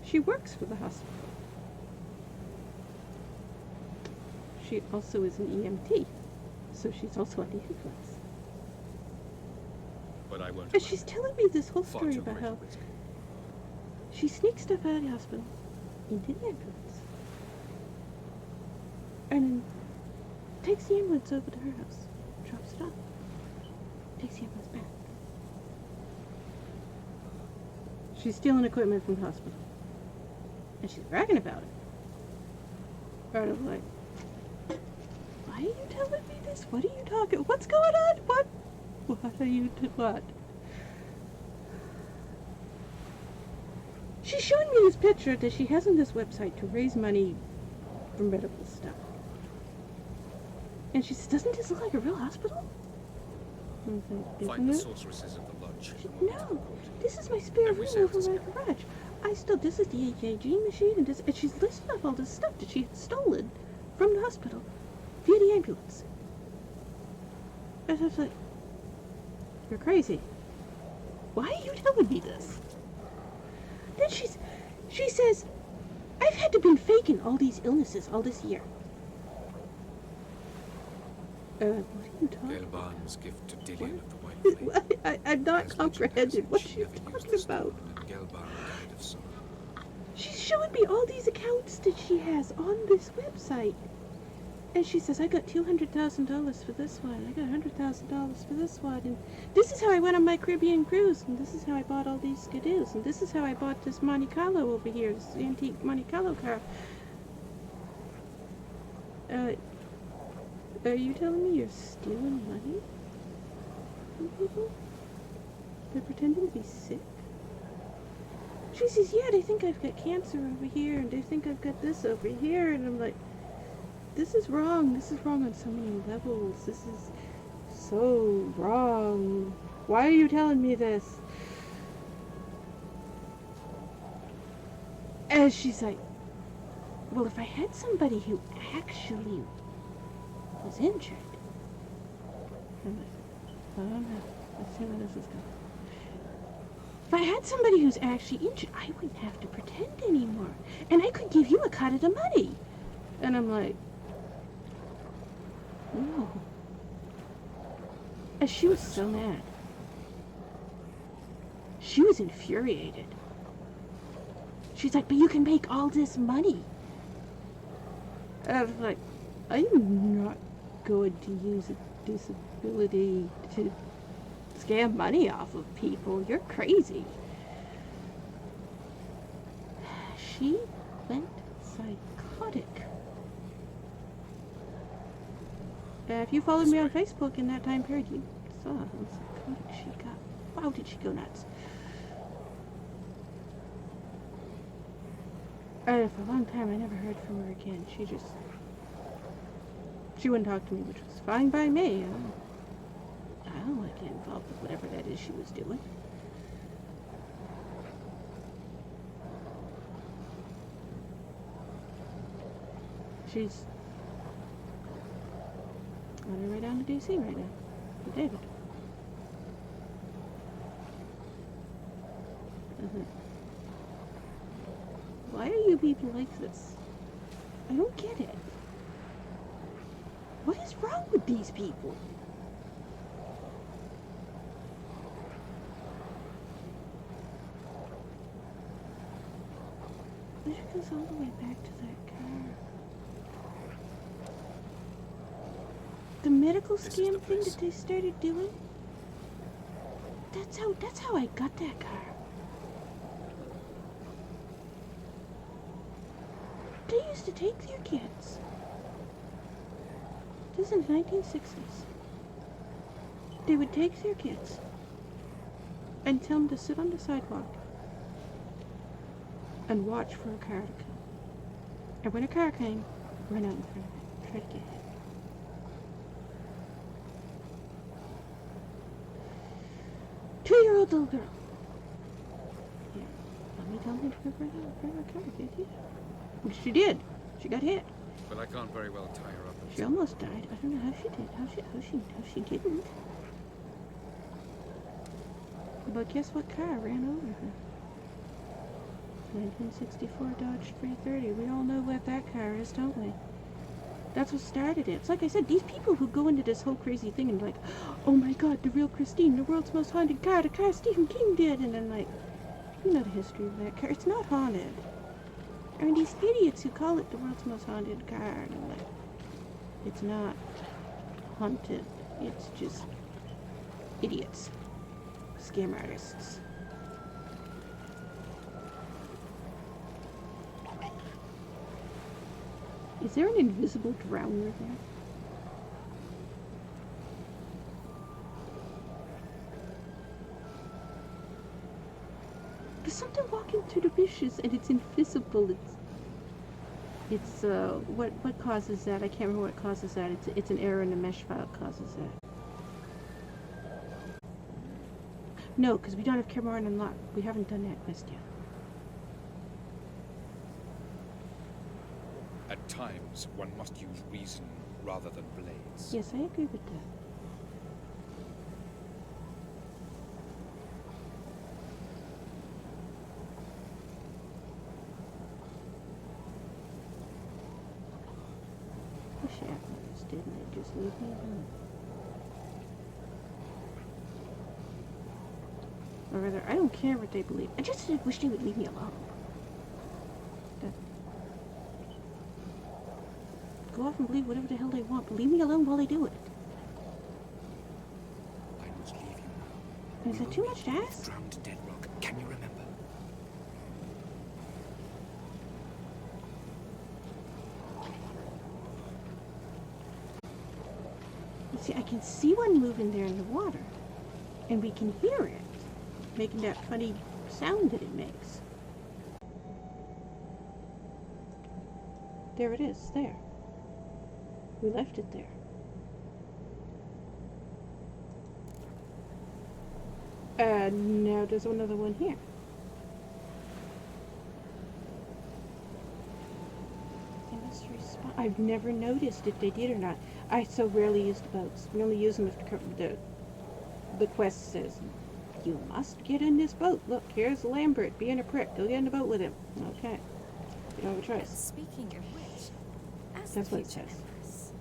She works for the hospital. She also is an EMT, so she's also on the influence. But I won't. And she's telling me this whole Far story too about great a how risk. she sneaks stuff out of the hospital into the ambulance, and then takes the ambulance over to her house, drops it off, takes the ambulance back. She's stealing equipment from the hospital, and she's bragging about it. And I'm like, why are you telling me this? What are you talking? What's going on? What are you what? She's showing me this picture that she has on this website to raise money for medical stuff. And she says, doesn't this look like a real hospital? And I was like, Find the isn't it? sorceresses of the lodge. No, this is my spare Every room over safety my garage. This is the EKG machine, and she's listing off all this stuff that she had stolen from the hospital via the ambulance. And I was like, you're crazy. Why are you telling me this? Then she says, I've had to been faking all these illnesses all this year. What are you talking about? Gelban's gift to Dillian of the White Flame. I'm not As legend has comprehending it, what she she's never used talking the stone, about. and Gelban died of sorrow. She's showing me all these accounts that she has on this website. And she says, I got $200,000 for this one. I got $100,000 for this one. And this is how I went on my Caribbean cruise. And this is how I bought all these skidoos. And this is how I bought this Monte Carlo over here, this antique Monte Carlo car. Are you telling me you're stealing money from people? They're pretending to be sick? She says, yeah, they think I've got cancer over here, and they think I've got this over here, and I'm like, this is wrong. This is wrong on so many levels. This is so wrong. Why are you telling me this? And she's like, well, if I had somebody who actually was injured. I'm like, I don't know. Let's see where this is going. If I had somebody who's actually injured, I wouldn't have to pretend anymore. And I could give you a cut of the money. And I'm like, no. And she was so mad. She was infuriated. She's like, but you can make all this money. And I was like, I'm not going to use a disability to scam money off of people. You're crazy. She went psychotic. If you followed me on Facebook in that time period, you saw how psychotic she got. Wow, did she go nuts. And for a long time, I never heard from her again. She wouldn't talk to me, which was fine by me. I don't want to get involved with whatever that is she was doing. She's on her way down to DC right now with David. Why are you people like this? I don't get it. What is wrong with these people? But it goes all the way back to that car. The medical This is scam the thing place. that they started doing? That's how I got that car. They used to take their kids. This is in the 1960s. They would take their kids and tell them to sit on the sidewalk and watch for a car to come. And when a car came, run out in front of it. Try to get hit. 2-year-old little girl. Yeah. Let me tell me to go right out in front of a car, did you? Well, she did. She got hit. But I can't very well tie her up. She almost died. I don't know how she did. How she didn't. But guess what car ran over her? 1964 Dodge 330. We all know what that car is, don't we? That's what started it. It's like I said, these people who go into this whole crazy thing and like, oh my god, the real Christine, the world's most haunted car, the car Stephen King did, and then like, you know the history of that car. It's not haunted. I mean, these idiots who call it the world's most haunted car, and I'm like, it's not haunted. It's just idiots. Scam artists. Is there an invisible drowner there? There's something walking through the bushes and it's invisible. It's what causes that? I can't remember what causes that. It's an error in the mesh file causes that. No, because we don't have camera on unlocked. We haven't done that quest yet. At times, one must use reason rather than blades. Yes, I agree with that. The shadows, didn't they just leave me alone? Or rather, I don't care what they believe. I just wish they would leave me alone. Go off and believe whatever the hell they want, but leave me alone while they do it. I must leave you now. Is that too much to ask? Drowned dead rock. Can you remember? You see, I can see one moving there in the water, and we can hear it, making that funny sound that it makes. There it is, there. We left it there. Now there's another one here. They must respawn. I've never noticed if they did or not. I so rarely use the boats. We only use them if the quest says, you must get in this boat. Look, here's Lambert being a prick. Go get in the boat with him. Okay. You don't have a choice. Speaking of which, as That's the what it future says. Empress,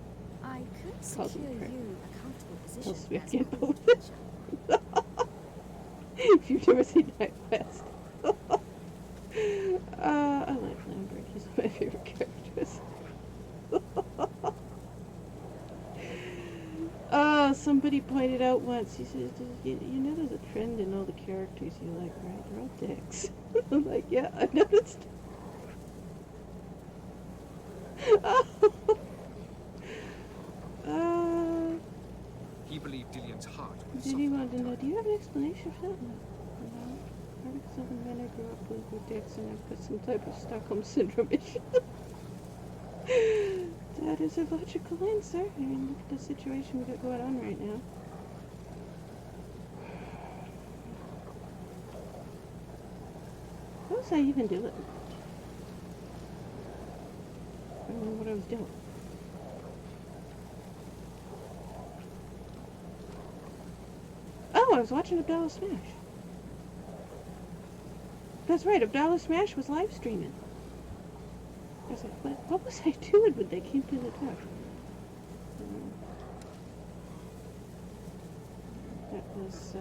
I could Calls him secure a prick. you a comfortable position Tells me I as can't my vote. pleasure. If you've never seen that quest. I like Lambert. He's one of my favorite characters. Somebody pointed out once, he says, you know there's a trend in all the characters you like, right? They're all dicks. I'm like, yeah, I've noticed. He believed Dillion's heart would Did soften. he want to know, do you have an explanation for that? No. Probably because of the men I grew up with were dicks and I've got some type of Stockholm Syndrome issue. That is a logical answer. I mean, look at the situation we got going on right now. What was I even doing? I don't know what I was doing. Oh, I was watching Avallac'h Smash. That's right, Avallac'h Smash was live streaming. I was like, what was I doing when they came through the door? That was,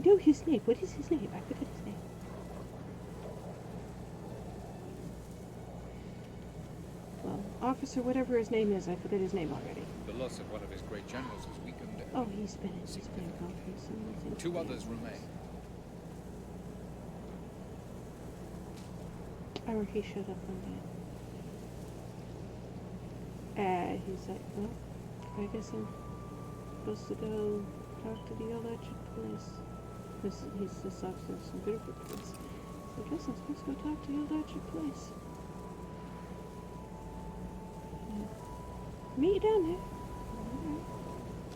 know his name. What is his name? I forget his name. Well, officer, whatever his name is, I forget his name already. The loss of one of his great generals has weakened him. Oh, he's been gone through some things. Two others remain. I where he showed up one day. He's like, well, I guess I'm supposed to go talk to the Avallac'h police. He's this officer of some Bitterford police. So I guess I'm supposed to go talk to the Avallac'h police. Yeah. Meet you down there. Alright.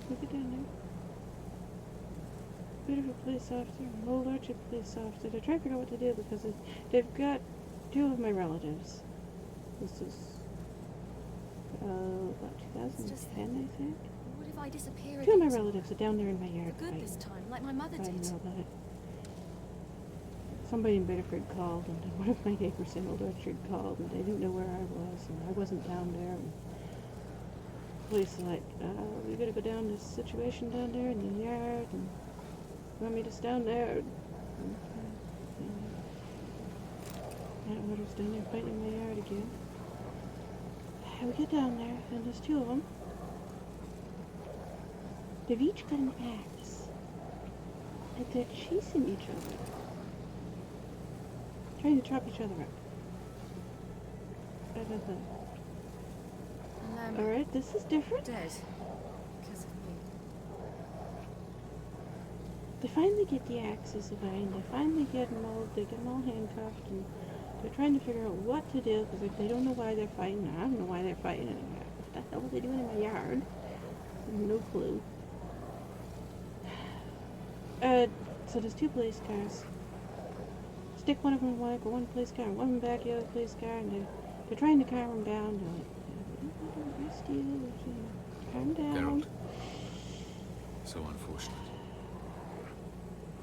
We'll get down there. Bitterford police officer, an old Archer police officer. They're trying to figure out what to do because they've got two of my relatives. This is about 2010, I think. What if I disappear Two of my again? relatives are down there in my yard. For good this time, like my mother I did. know about it. Somebody in Bitterford called, and one of my neighbors in Old Orchard called, and they didn't know where I was, and I wasn't down there. And the police are like, we gotta go down this situation down there in the yard, and you want me to stand there? My daughter's down there fighting in my yard again. And we get down there, and there's two of them. They've each got an axe. Like they're chasing each other. Trying to chop each other up. I don't know. And them Alright, this is different. dead. Because of me. They finally get the axes away, and they finally get them all, they get them all handcuffed, and they're trying to figure out what to do, because they don't know why they're fighting. I don't know why they're fighting in my yard. What the hell are they doing in my yard? No clue. So there's two police cars. Stick one of them in one police car, and one of them back the other police car, and they're trying to calm them down. They're like, we don't want to arrest you. Calm down. Harold. So unfortunate.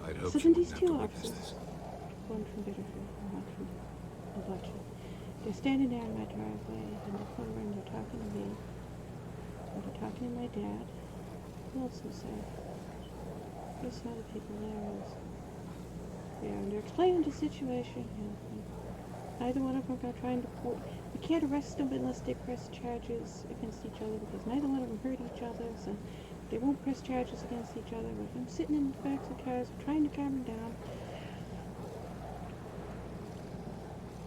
I'd hoped So you then wouldn't these have two to witness officers, this. one from Bitterford and one from Avallac'h, they're standing there in my driveway, and they're coming and they're talking to me, and they're talking to my dad. Who else was there? There's some other people there. Yeah, and they're explaining the situation. And neither one of them are trying to pull. We can't arrest them unless they press charges against each other, because neither one of them hurt each other, so they won't press charges against each other. But I'm sitting in the backs of cars, trying to calm them down.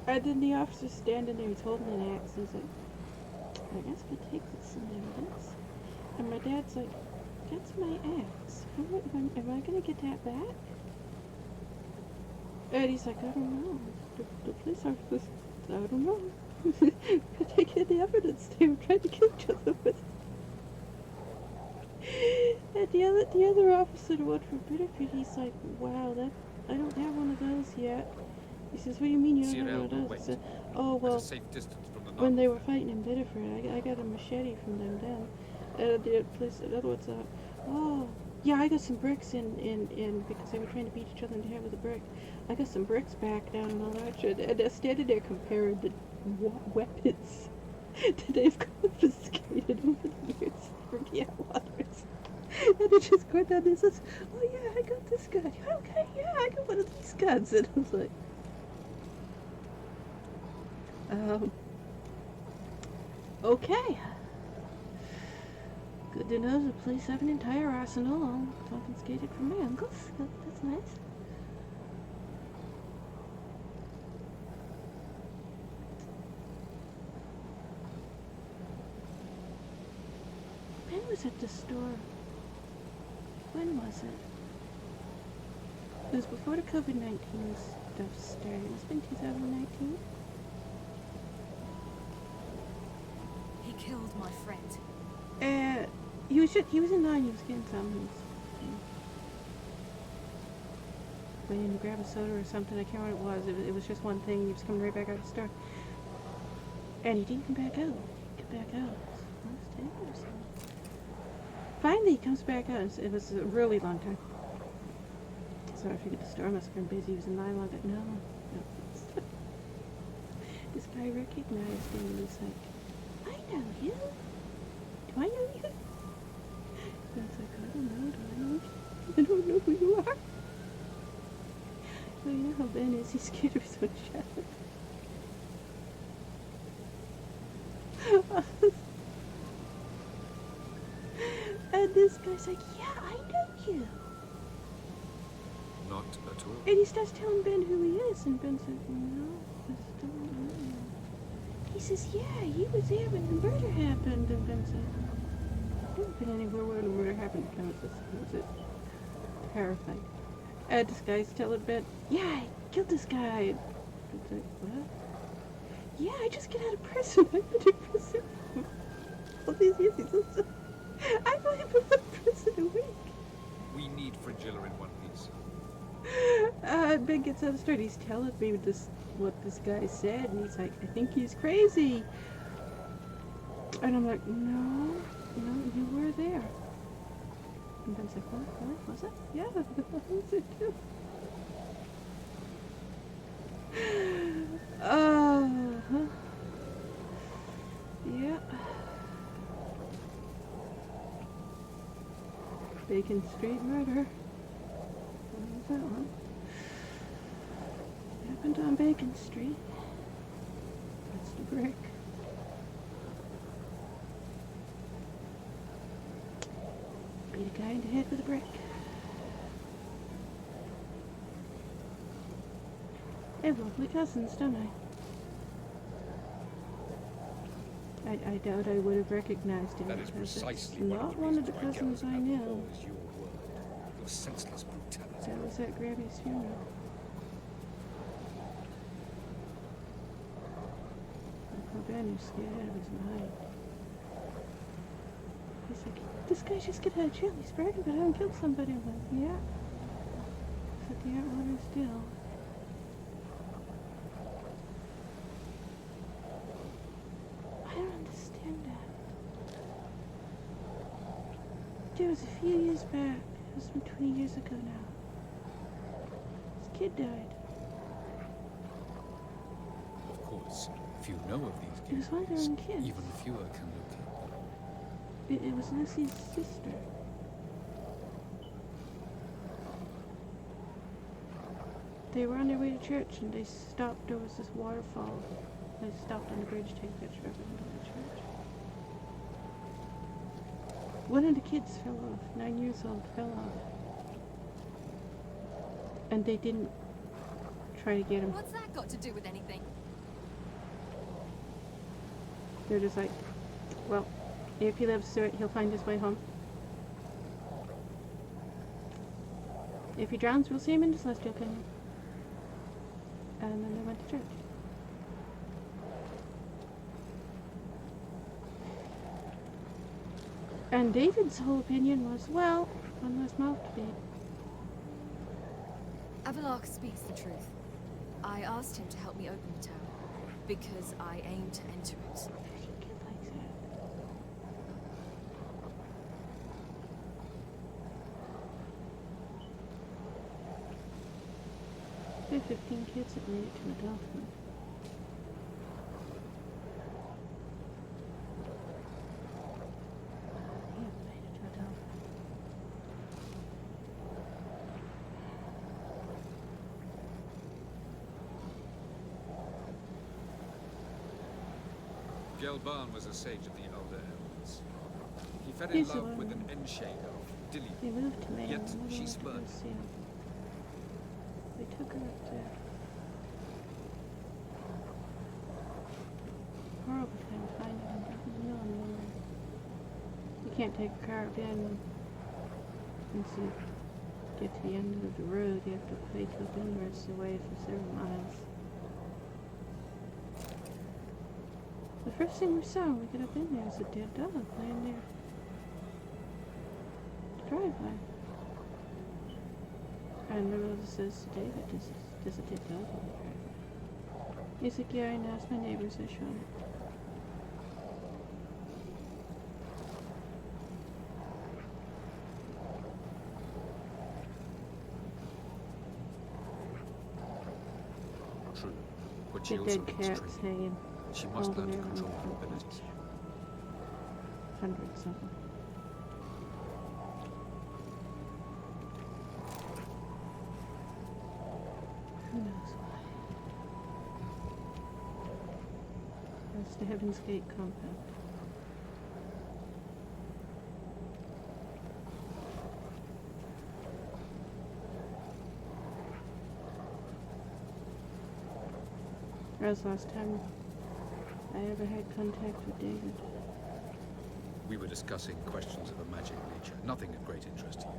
And then the officer's standing there, he's holding an axe. He's like, I guess we'll take this some evidence. And my dad's like, that's my axe. Am I going to get that back? And he's like, I don't know. The police officers, I don't know. They get the evidence. They were trying to kill each other with it. And the other officer, the one from Bitterford, he's like, wow, I don't have one of those yet. He says, what do you mean you don't have one of those? I said, oh, well, At a safe distance from the when they were fighting in Bitterford, I got a machete from them then. And the other one's oh, yeah, I got some bricks in because they were trying to beat each other in the head with a brick. I got some bricks back down in Avallac'h, and they're standing there comparing the weapons that they've confiscated over the years from the Outwaters. And they just go down and says, oh yeah, I got this gun. Okay, yeah, I got one of these guns. And I was like, okay. Good to know the police have an entire arsenal confiscated from my uncles. That's nice. Ben was at the store. When was it? It was before the COVID-19 stuff started. It's been 2019. He killed my friend. He was in line, he was getting something. Waiting to grab a soda or something, I can't remember what it was. It was just one thing, he was coming right back out of the store. And he didn't come back out. Finally, he comes back out. It was a really long time. So I figured the store must have been busy. He was in line long time. No. This guy recognized him and he's like, I know you. Do I know you? And I was like, I don't know. Do I know you? I don't know who you are. So you know how Ben is, he's scared of his own shadow. And this guy's like, yeah, I know you. Not at all. And he starts telling Ben who he is, and Ben's like, no, I still don't know you. He says, yeah, he was there when the murder happened. And Ben's like, I've never been anywhere where the murder happened. Ben was just terrified. And this guy's telling Ben, yeah, I killed this guy. And Ben's like, what? Yeah, I just get out of prison. I've been in prison all these years. I've only been in prison a week. We need Fringilla in one piece. Ben gets out of the story. He's telling me what this guy said, and he's like, I think he's crazy. And I'm like, no, you were there. And Ben's like, what? Really? Was it? Yeah, I was it too. Yeah. Bacon Street murder. What was that one? Happened on Bacon Street. That's the brick. Beat a guy in the head with a brick. They have lovely cousins, don't I? I doubt I would have recognized him That is because precisely it's not one of the cousins I know. Is your word. Your senseless brutality. That was at Grammy's funeral. Poor Ben is scared out of his mind. He's like, this guy just get out of jail. He's bragging about having killed somebody. I'm like, yeah. But the outlaw still. I don't understand that. There was a few years back. It was 20 years ago now. His kid died. Of course, few know of these It was one of their cases. own kids. Even fewer can locate them. It was Lucy's sister. They were on their way to church and they stopped. There was this waterfall. They stopped on the bridge to take a picture of it and go to church. One of the kids fell off, 9 years old, fell off. And they didn't try to get him. What's that got to do with anything? They're just like, well, if he lives through it, he'll find his way home. If he drowns, we'll see him in the Celestial Kingdom. And then they went to church. And David's whole opinion was, well, one less mouth to feed. Avallac'h speaks the truth. I asked him to help me open the tower, because I aim to enter it. How did he get like that? There are 15 kids that made it to adulthood. Yeah, made it to adulthood. Gelban was a sage of the Elder Elves. He fell in He's the love one. with an Enshade elf, Dilly. They moved to Maine. Yet and never she went to spurned go see him. They took her up there. Horrible time finding him. No, no. You can't take a car up in. Once you get to the end of the road, you have to pay to have been the rest of the way for several miles. The first thing we saw when we got up in there was a dead dog laying there. The driveway. And the road says to David, there's a dead dog in the driveway. He's like, yeah, I know, it's my neighbors, I showed it. True. But The she also dead needs cat's training. hanging. She all must the learn way to around control the her front abilities. porch. Hundreds of them. It's the Heaven's Gate compound. That was the last time I ever had contact with David. We were discussing questions of a magic nature, nothing of great interest to you.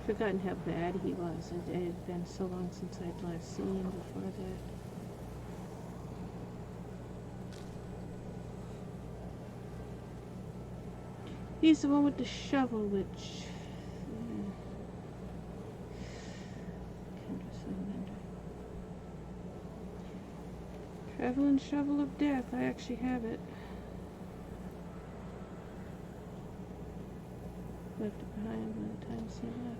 Forgotten how bad he was. It had been so long since I'd last seen him before that. He's the one with the shovel, which... Traveling Shovel of Death. I actually have it. Left it behind by the time he left.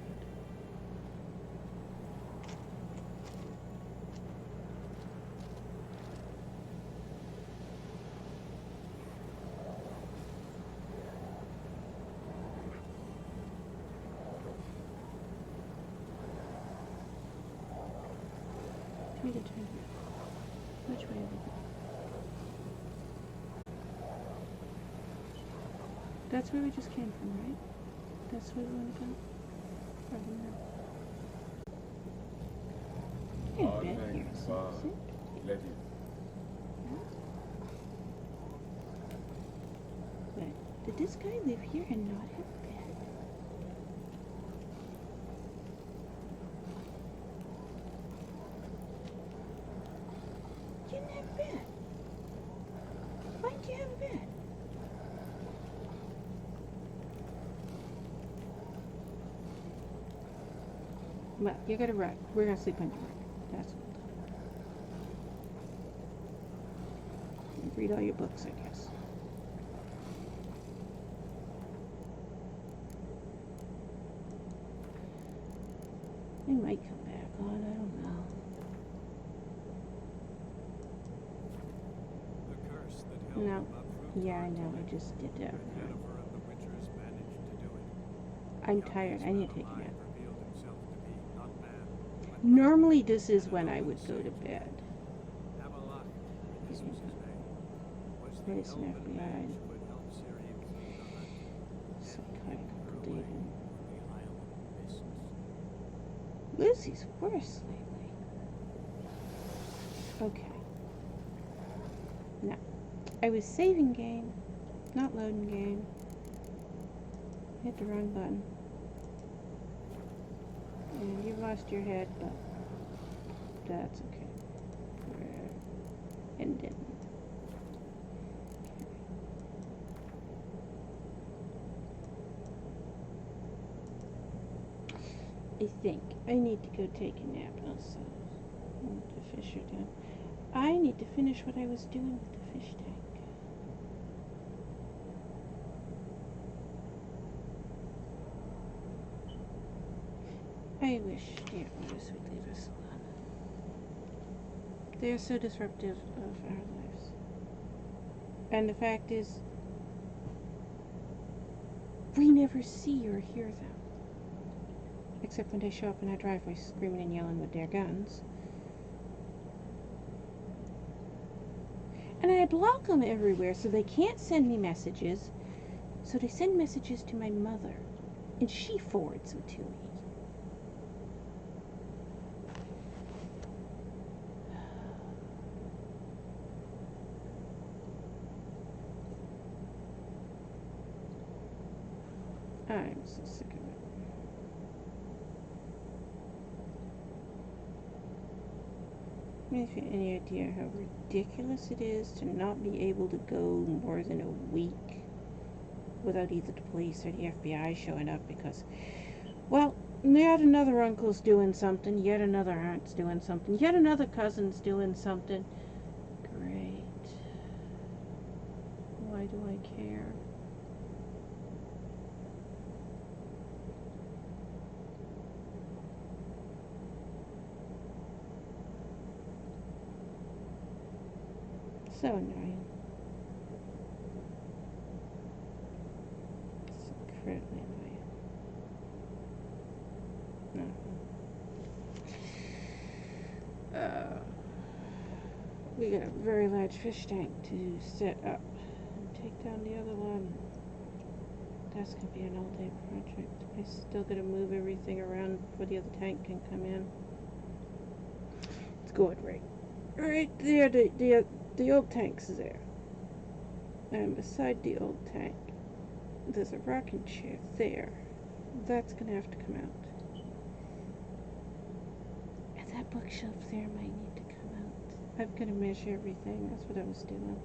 Tell me to turn. Which way is it? That's where we just came from, right? That's where we want to go? Probably not. There's a bed here, so is it? But did this guy live here and not have a bed? You didn't have a bed. Why didn't you have a bed? Well, you got a rug. We're gonna sleep on your rug. That's what. Read all your books, I guess. They might come back on, I don't know. The curse that held No. them up through Yeah, I time know, I just did that. Yennefer and the Witchers managed to do it. I'm The tired, obvious I need to take a man nap. alive revealed himself to be not man, but Normally this is when I would go to bed. Avallac'h, this was his name, was the There's an elven FBI. mage who had helped Ciri flee the hunt, So tired, her Uncle way David. on the Isle of Mists. Lucy's worse lately. Okay. Now, I was saving game, not loading game. Hit the wrong button. And you lost your head, but that's okay. And didn't. I think I need to go take a nap also. The fish are done. I need to finish what I was doing with the fish tank. I wish the others would leave us alone. They are so disruptive of our lives. And the fact is, we never see or hear them. Except when they show up in our driveway screaming and yelling with their guns. And I block them everywhere so they can't send me messages. So they send messages to my mother. And she forwards them to me. I'm so sick of it. If you have any idea how ridiculous it is to not be able to go more than a week without either the police or the FBI showing up because, well, yet another uncle's doing something, yet another aunt's doing something, yet another cousin's doing something. Great. Why do I care? So annoying. It's incredibly annoying. No. We got a very large fish tank to set up and take down the other one. That's gonna be an all-day project. I still gotta move everything around before the other tank can come in. It's going right there. The old tank's there, and beside the old tank, there's a rocking chair there. That's gonna have to come out. And that bookshelf there might need to come out. I've got to measure everything. That's what I was doing.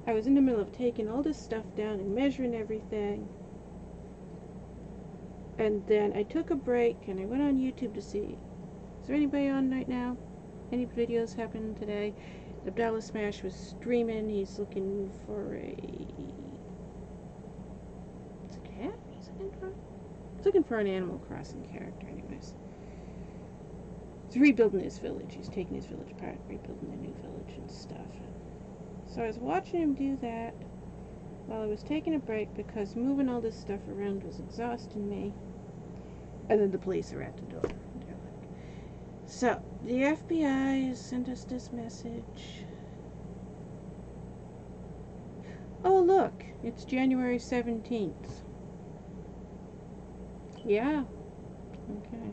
I was in the middle of taking all this stuff down and measuring everything. And then I took a break and I went on YouTube to see, is there anybody on right now? Any videos happening today? Avallac'h Smash was streaming. He's looking for a... It's a cat? He's looking for an Animal Crossing character anyways. He's rebuilding his village. He's taking his village apart, rebuilding the new village and stuff. So I was watching him do that while I was taking a break because moving all this stuff around was exhausting me. And then the police are at the door. So, the FBI has sent us this message. Oh look, it's January 17th. Yeah. Okay.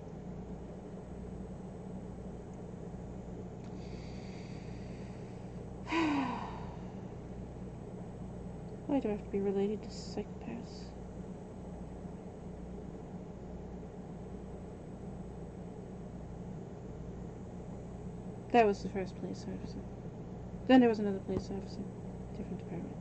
Why do I have to be related to psychopaths? That was the first police officer. Then there was another police officer. Different department.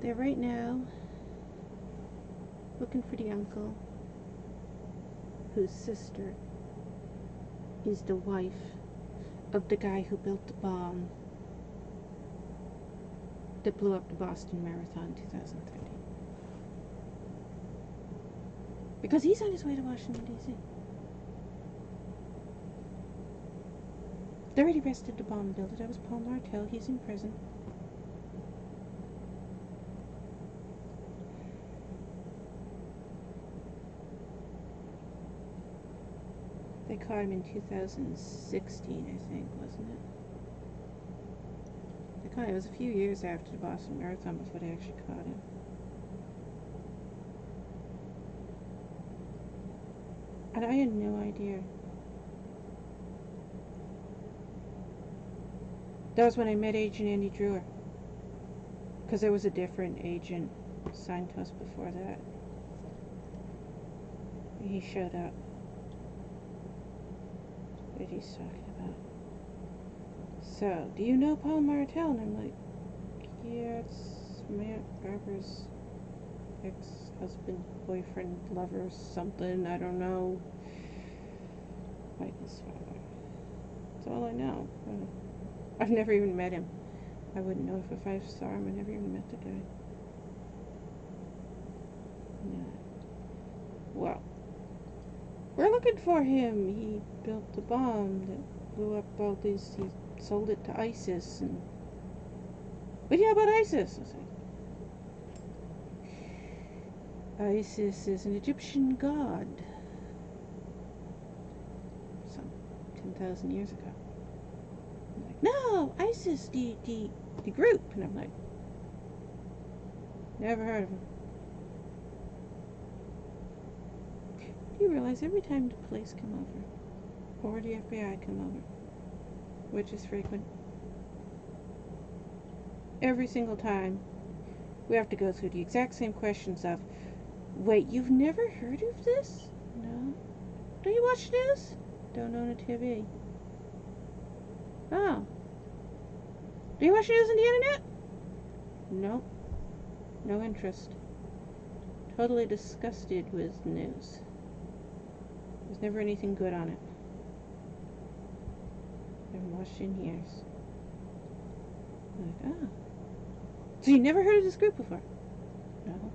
They're right now looking for the uncle whose sister is the wife of the guy who built the bomb that blew up the Boston Marathon in 2013. Because he's on his way to Washington, D.C. They already arrested the bomb builder. That was Paul Martell. He's in prison. They caught him in 2016, I think, wasn't it? They caught him. It was a few years after the Boston Marathon before they actually caught him. And I had no idea. That was when I met Agent Andy Drewer. Because there was a different agent assigned to us before that. He showed up. What he's talking about. So, do you know Paul Martell? And I'm like, yeah, it's my Aunt Barbara's ex-husband, boyfriend, lover, something, I don't know. Michael's father. That's all I know. I've never even met him. I wouldn't know if I saw him. I never even met the guy. No. Well, we're looking for him. He built the bomb that blew up all these. He sold it to ISIS. And what do you know about ISIS? I said, ISIS is an Egyptian god. Some 10,000 years ago. I'm like, no, ISIS, the group. And I'm like, never heard of him. Do you realize every time the police come over, or the FBI come over, which is frequent, every single time we have to go through the exact same questions of, wait, you've never heard of this? No. Do you watch news? Don't own a TV. Oh. Do you watch news on the internet? Nope. No interest. Totally disgusted with news. There's never anything good on it. Never watched in years. I'm like, oh. So you never heard of this group before? No.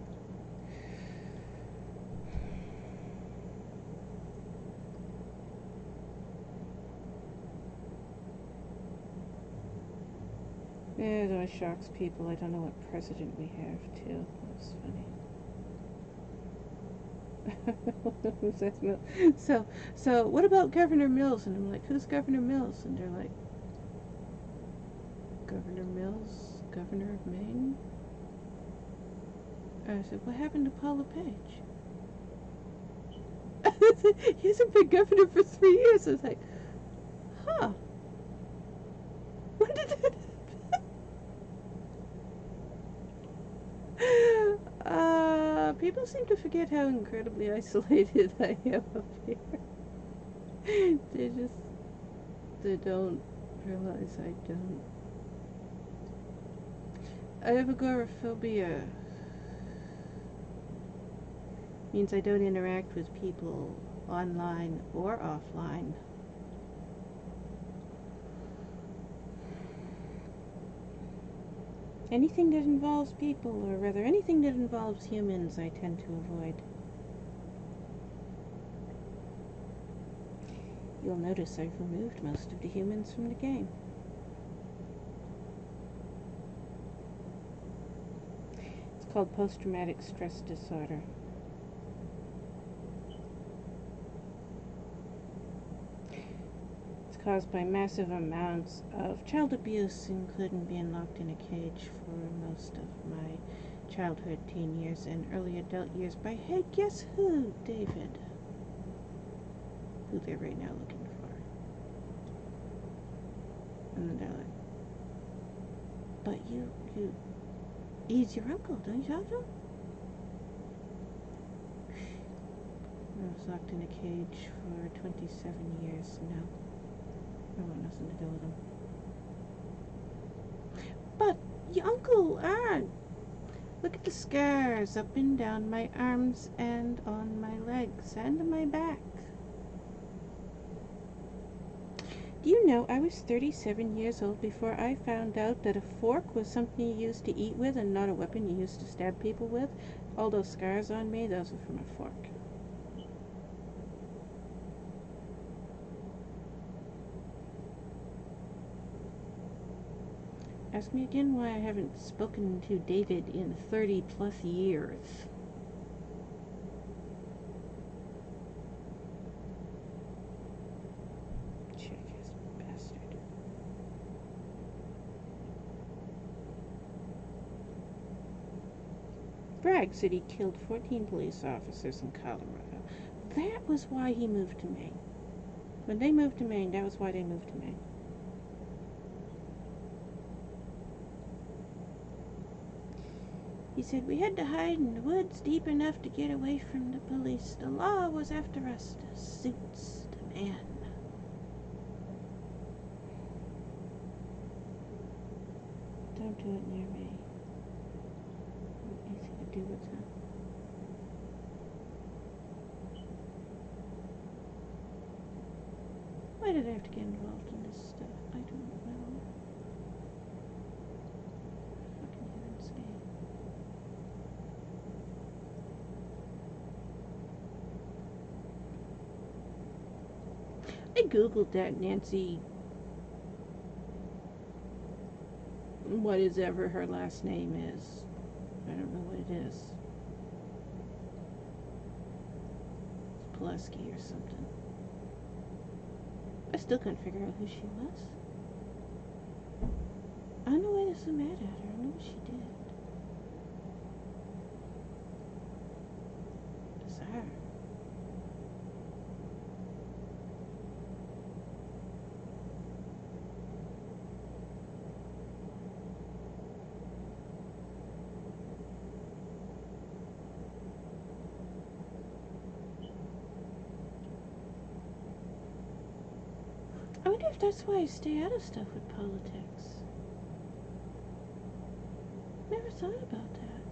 Yeah, it always shocks people. I don't know what president we have, too. That's funny. So what about Governor Mills? And I'm like, who's Governor Mills? And they're like, Governor Mills, Governor of Maine? I said, what happened to Paula Page? He hasn't been governor for 3 years. I was like, huh. When did that happen? People seem to forget how incredibly isolated I am up here. They don't realize I don't. I have agoraphobia. Means I don't interact with people online or offline. Anything that involves people, or rather anything that involves humans, I tend to avoid. You'll notice I've removed most of the humans from the game. It's called post-traumatic stress disorder. It's caused by massive amounts of child abuse, including being locked in a cage for most of my childhood, teen years, and early adult years by, hey, guess who, David? Who they're right now looking for. And then they're like, but he's your uncle, don't you talk to him? I was locked in a cage for 27 years now. I want nothing to do with him. But your uncle, look at the scars up and down my arms and on my legs and my back. Do you know I was 37 years old before I found out that a fork was something you used to eat with and not a weapon you used to stab people with? All those scars on me, those are from a fork. Ask me again why I haven't spoken to David in 30 plus years. Jackass bastard. Bragg said he killed 14 police officers in Colorado. That was why he moved to Maine. When they moved to Maine, that was why they moved to Maine. He said, we had to hide in the woods deep enough to get away from the police. The law was after us. The suits demand. Don't do it near me. Anything to do with that. Why did I have to get involved in this stuff? I don't know. Fucking heaven's sake. I googled that Nancy, what is ever her last name is. I don't know what it is. It's Pulaski or something. I still couldn't figure out who she was. I don't know why they're so mad at her. I don't know what she did. Bizarre. I wonder if that's why I stay out of stuff with politics. Never thought about that.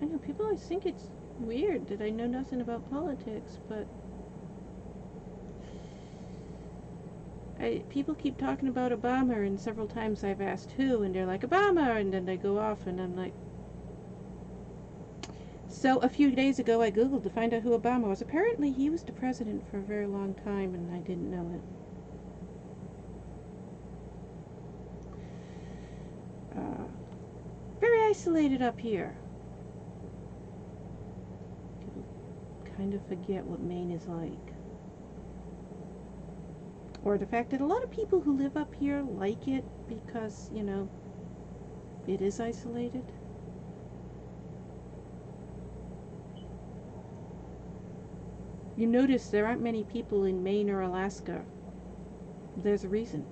I know people always think it's weird that I know nothing about politics, but people keep talking about Obama, and several times I've asked who, and they're like, Obama, and then they go off, and I'm like... So a few days ago I googled to find out who Obama was. Apparently he was the president for a very long time, and I didn't know it. isolated up here. People kind of forget what Maine is like. Or the fact that a lot of people who live up here like it because, you know, it is isolated. You notice there aren't many people in Maine or Alaska. There's a reason.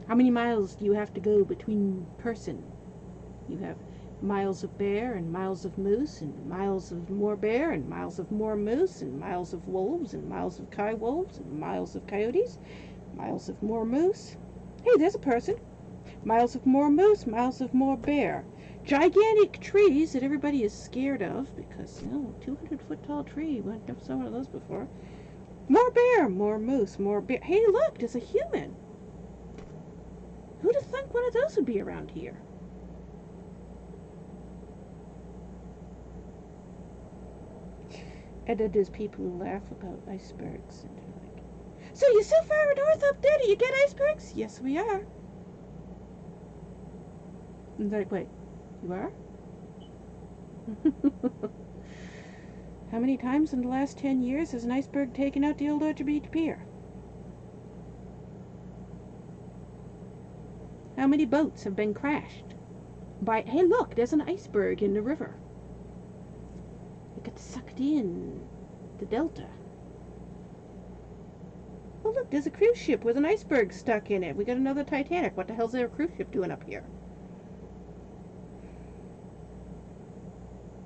How many miles do you have to go between person? You have miles of bear and miles of moose and miles of more bear and miles of more moose and miles of wolves and miles of wolves and miles of coyotes, miles of more moose. Hey, there's a person. Miles of more moose, miles of more bear. Gigantic trees that everybody is scared of because, you know, 200-foot tall tree. I've never saw one of those before. More bear, more moose, more bear. Hey, look, there's a human. Who'd have thunk one of those would be around here? And then there's people who laugh about icebergs. And they're like, so you're so far north up there, do you get icebergs? Yes, we are. And they're like, wait, you are? How many times in the last 10 years has an iceberg taken out the old Orchard Beach Pier? How many boats have been crashed by, hey look, there's an iceberg in the river. It got sucked in the delta. Oh look, there's a cruise ship with an iceberg stuck in it. We got another Titanic. What the hell's their cruise ship doing up here?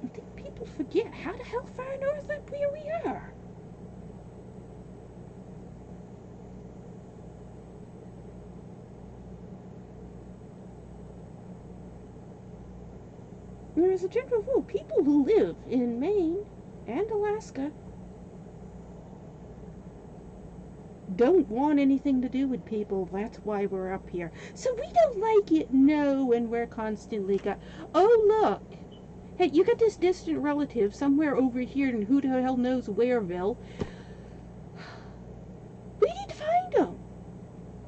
I think people forget how the hell far north up here we are. There is a general rule. People who live in Maine and Alaska don't want anything to do with people. That's why we're up here. So we don't like it, no, and we're constantly oh, look. Hey, you got this distant relative somewhere over here in who the hell knows whereville. We need to find them.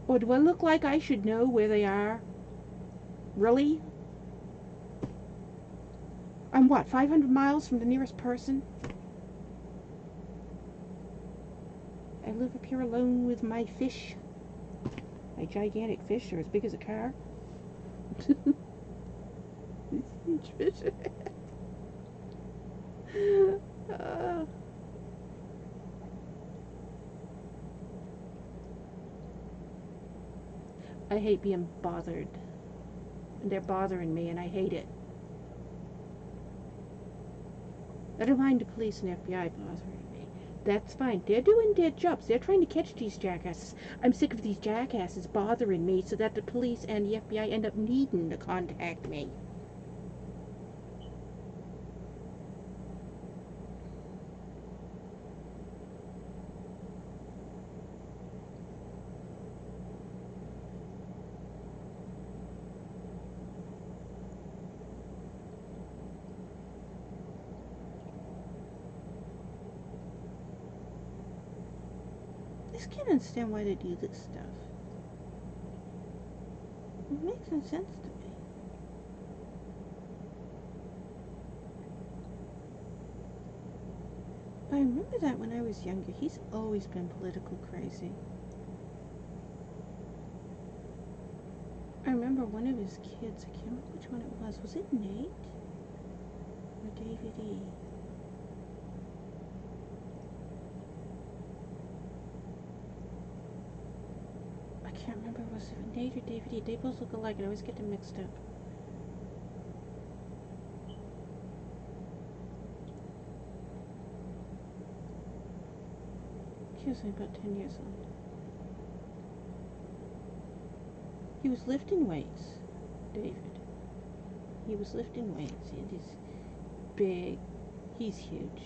Or do I look like I should know where they are? Really? I'm what, 500 miles from the nearest person? I live up here alone with my fish. My gigantic fish are as big as a car. Huge fish. I hate being bothered. And they're bothering me and I hate it. I don't mind the police and FBI bothering me. That's fine. They're doing their jobs. They're trying to catch these jackasses. I'm sick of these jackasses bothering me so that the police and the FBI end up needing to contact me. I just can't understand why they do this stuff. It makes no sense to me. I remember that when I was younger. He's always been political crazy. I remember one of his kids, I can't remember which one it was. Was it Nate? Or David E.? I can't remember, was it Nate or David E? They both look alike and I always get them mixed up. He was about 10 years old. He was lifting weights, David. He was lifting weights. And he's big. He's huge.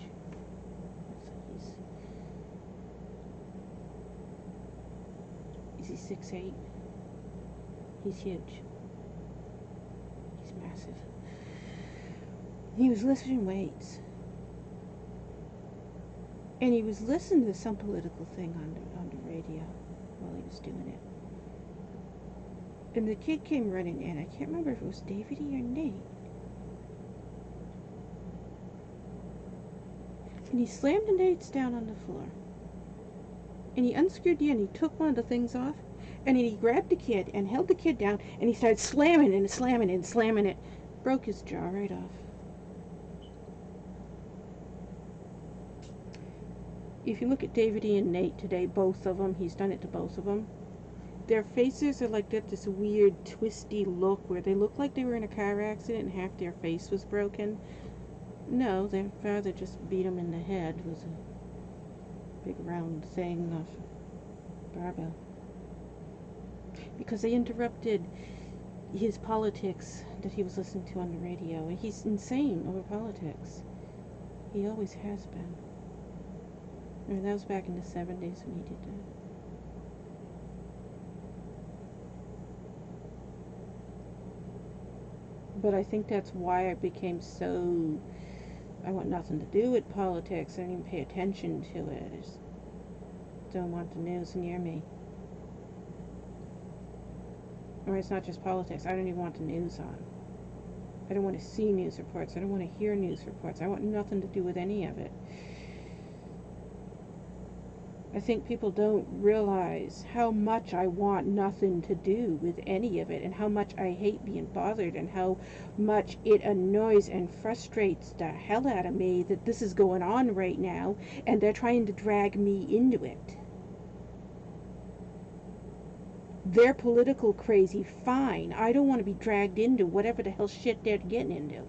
Is he 6'8"? He's huge. He's massive. He was lifting weights. And he was listening to some political thing on the radio while he was doing it. And the kid came running in. I can't remember if it was David or Nate. And he slammed the Nates down on the floor. And he unscrewed the end. He took one of the things off. And then he grabbed the kid and held the kid down. And he started slamming and slamming and slamming it. Broke his jaw right off. If you look at David and Nate today, both of them, he's done it to both of them. Their faces are like that, this weird twisty look where they look like they were in a car accident and half their face was broken. No, their father just beat him in the head with a big round thing of barbell. Because they interrupted his politics that he was listening to on the radio. And he's insane over politics. He always has been. I mean, that was back in the 70s when he did that. But I think that's why I became so... I want nothing to do with politics. I don't even pay attention to it. I just don't want the news near me. Or it's not just politics. I don't even want the news on. I don't want to see news reports. I don't want to hear news reports. I want nothing to do with any of it. I think people don't realize how much I want nothing to do with any of it, and how much I hate being bothered, and how much it annoys and frustrates the hell out of me that this is going on right now, and they're trying to drag me into it. They're political crazy, fine. I don't want to be dragged into whatever the hell shit they're getting into.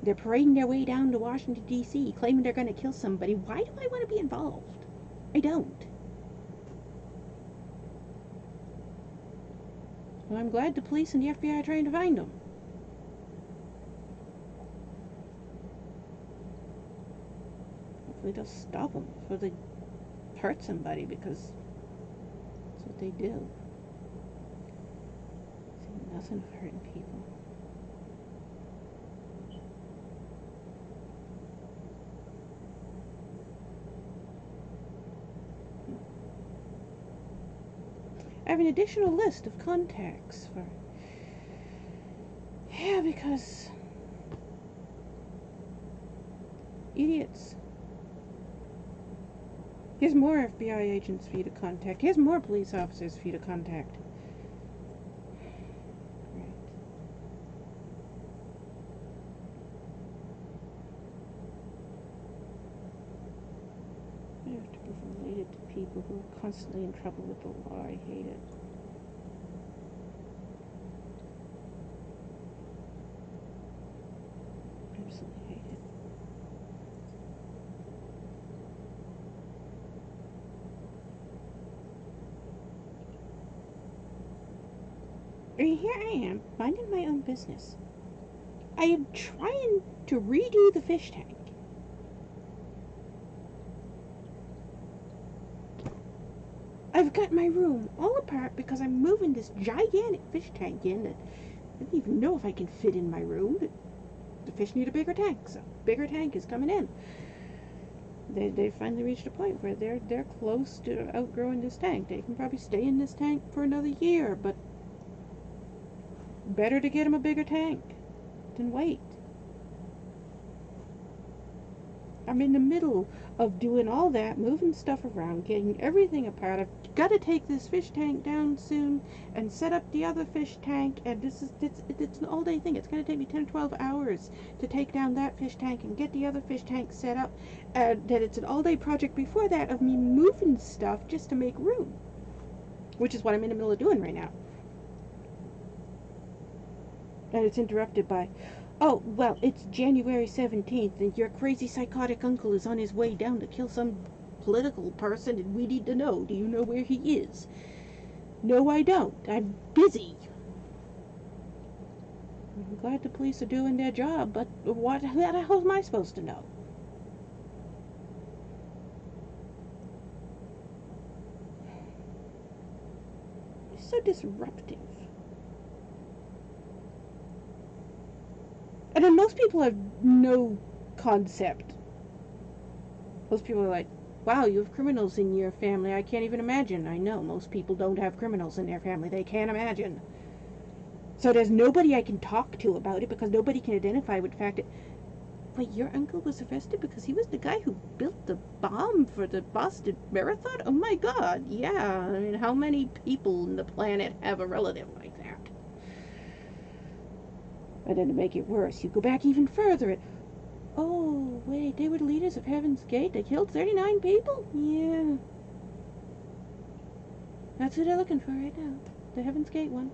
They're parading their way down to Washington, D.C., claiming they're going to kill somebody. Why do I want to be involved? I don't. Well, I'm glad the police and the FBI are trying to find them. Hopefully they'll stop them before they hurt somebody, because that's what they do. See, nothing of hurting people. I have an additional list of contacts for... Yeah, because... idiots. Here's more FBI agents for you to contact. Here's more police officers for you to contact. Right. I have to be related to people who are constantly in trouble with the law. I hate it. Absolutely hate it. And here I am, minding my own business. I am trying to redo the fish tank. I've got my room all apart because I'm moving this gigantic fish tank in that I don't even know if I can fit in my room. The fish need a bigger tank, so a bigger tank is coming in. They finally reached a point where they're close to outgrowing this tank. They can probably stay in this tank for another year, but better to get them a bigger tank than wait. I'm in the middle of doing all that, moving stuff around, getting everything apart. I've got to take this fish tank down soon and set up the other fish tank, and it's an all-day thing. It's going to take me 10 or 12 hours to take down that fish tank and get the other fish tank set up, and that it's an all-day project before that of me moving stuff just to make room, which is what I'm in the middle of doing right now. And it's interrupted by, oh, well, it's January 17th, and your crazy psychotic uncle is on his way down to kill some political person, and we need to know. Do you know where he is? No, I don't. I'm busy. I'm glad the police are doing their job, but what the hell am I supposed to know? It's so disruptive. And then most people have no concept. Most people are like, wow, you have criminals in your family. I can't even imagine. I know most people don't have criminals in their family. They can't imagine. So there's nobody I can talk to about it because nobody can identify with the fact that, wait, your uncle was arrested because he was the guy who built the bomb for the Boston Marathon? Oh my God, yeah. I mean, how many people on the planet have a relative like that? And then to make it worse, you go back even further. Oh, wait, they were the leaders of Heaven's Gate? They killed 39 people? Yeah. That's who they're looking for right now. The Heaven's Gate one.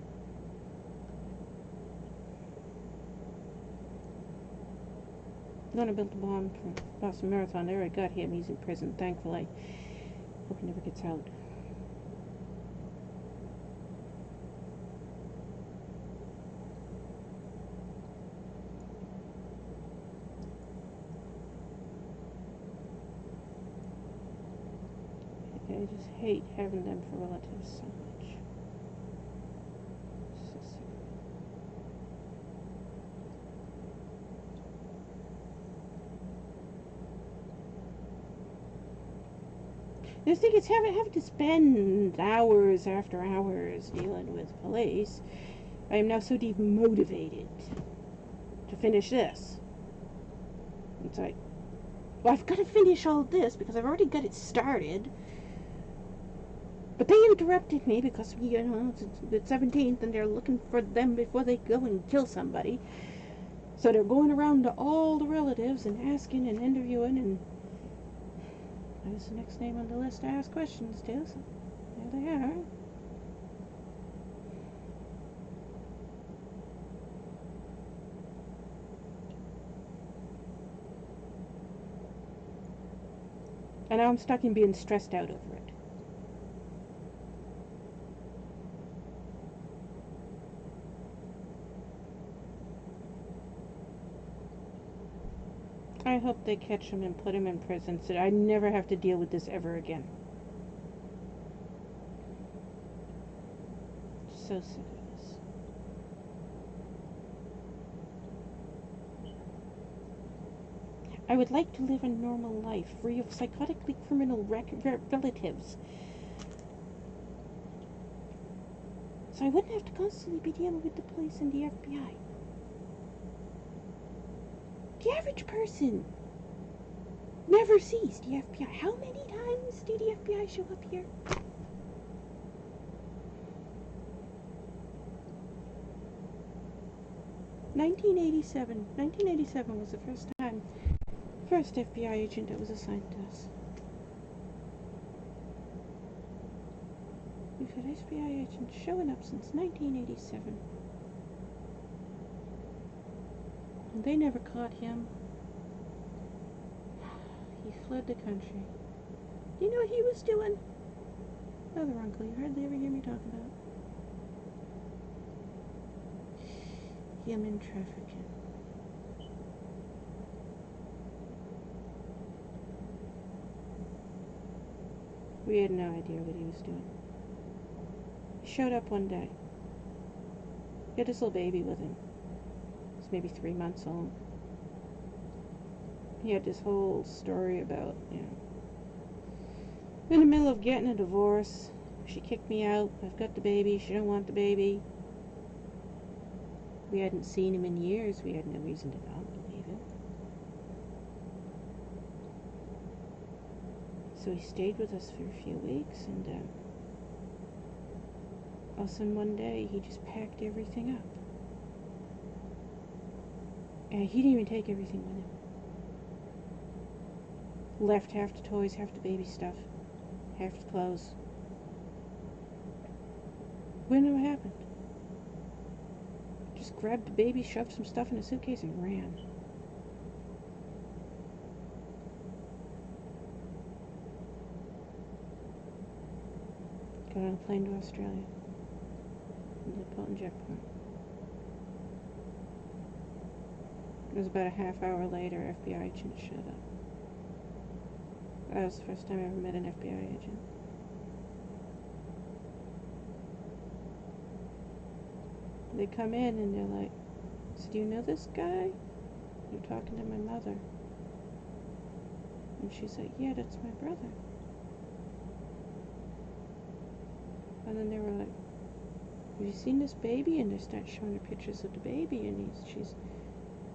Gonna build the bomb for Boston Marathon. They already got him. He's in prison, thankfully. Hope he never gets out. I just hate having them for relatives so much. So sick. I just think it's having to spend hours after hours dealing with police. I am now so demotivated to finish this. It's like, well, I've got to finish all this because I've already got it started. But they interrupted me because, you know, it's the 17th and they're looking for them before they go and kill somebody. So they're going around to all the relatives and asking and interviewing, and I was the next name on the list to ask questions to, so there they are. And now I'm stuck in being stressed out over it. I hope they catch him and put him in prison so I never have to deal with this ever again. So sick of this. I would like to live a normal life, free of psychotically criminal relatives. So I wouldn't have to constantly be dealing with the police and the FBI. The average person never sees the FBI. How many times do the FBI show up here? '87. 1987 was the first FBI agent that was assigned to us. We've had FBI agents showing up since 1987. And they never caught him. He fled the country. Do you know what he was doing? Other uncle you hardly ever hear me talk about. Human trafficking. We had no idea what he was doing. He showed up one day. He had his little baby with him. He was maybe 3 months old. He had this whole story about, you know, in the middle of getting a divorce. She kicked me out. I've got the baby. She don't want the baby. We hadn't seen him in years. We had no reason to not believe him. So he stayed with us for a few weeks, and all of a sudden one day he just packed everything up. And he didn't even take everything with him. Left half the toys, half the baby stuff, half the clothes. We don't know what happened. Just grabbed the baby, shoved some stuff in a suitcase, and ran. Got on a plane to Australia. Liverpool Jackpot. It was about a half hour later, FBI agent showed up. That was the first time I ever met an FBI agent. They come in and they're like, so do you know this guy? I'm talking to my mother. And she's like, yeah, that's my brother. And then they were like, have you seen this baby? And they start showing her pictures of the baby, and she's,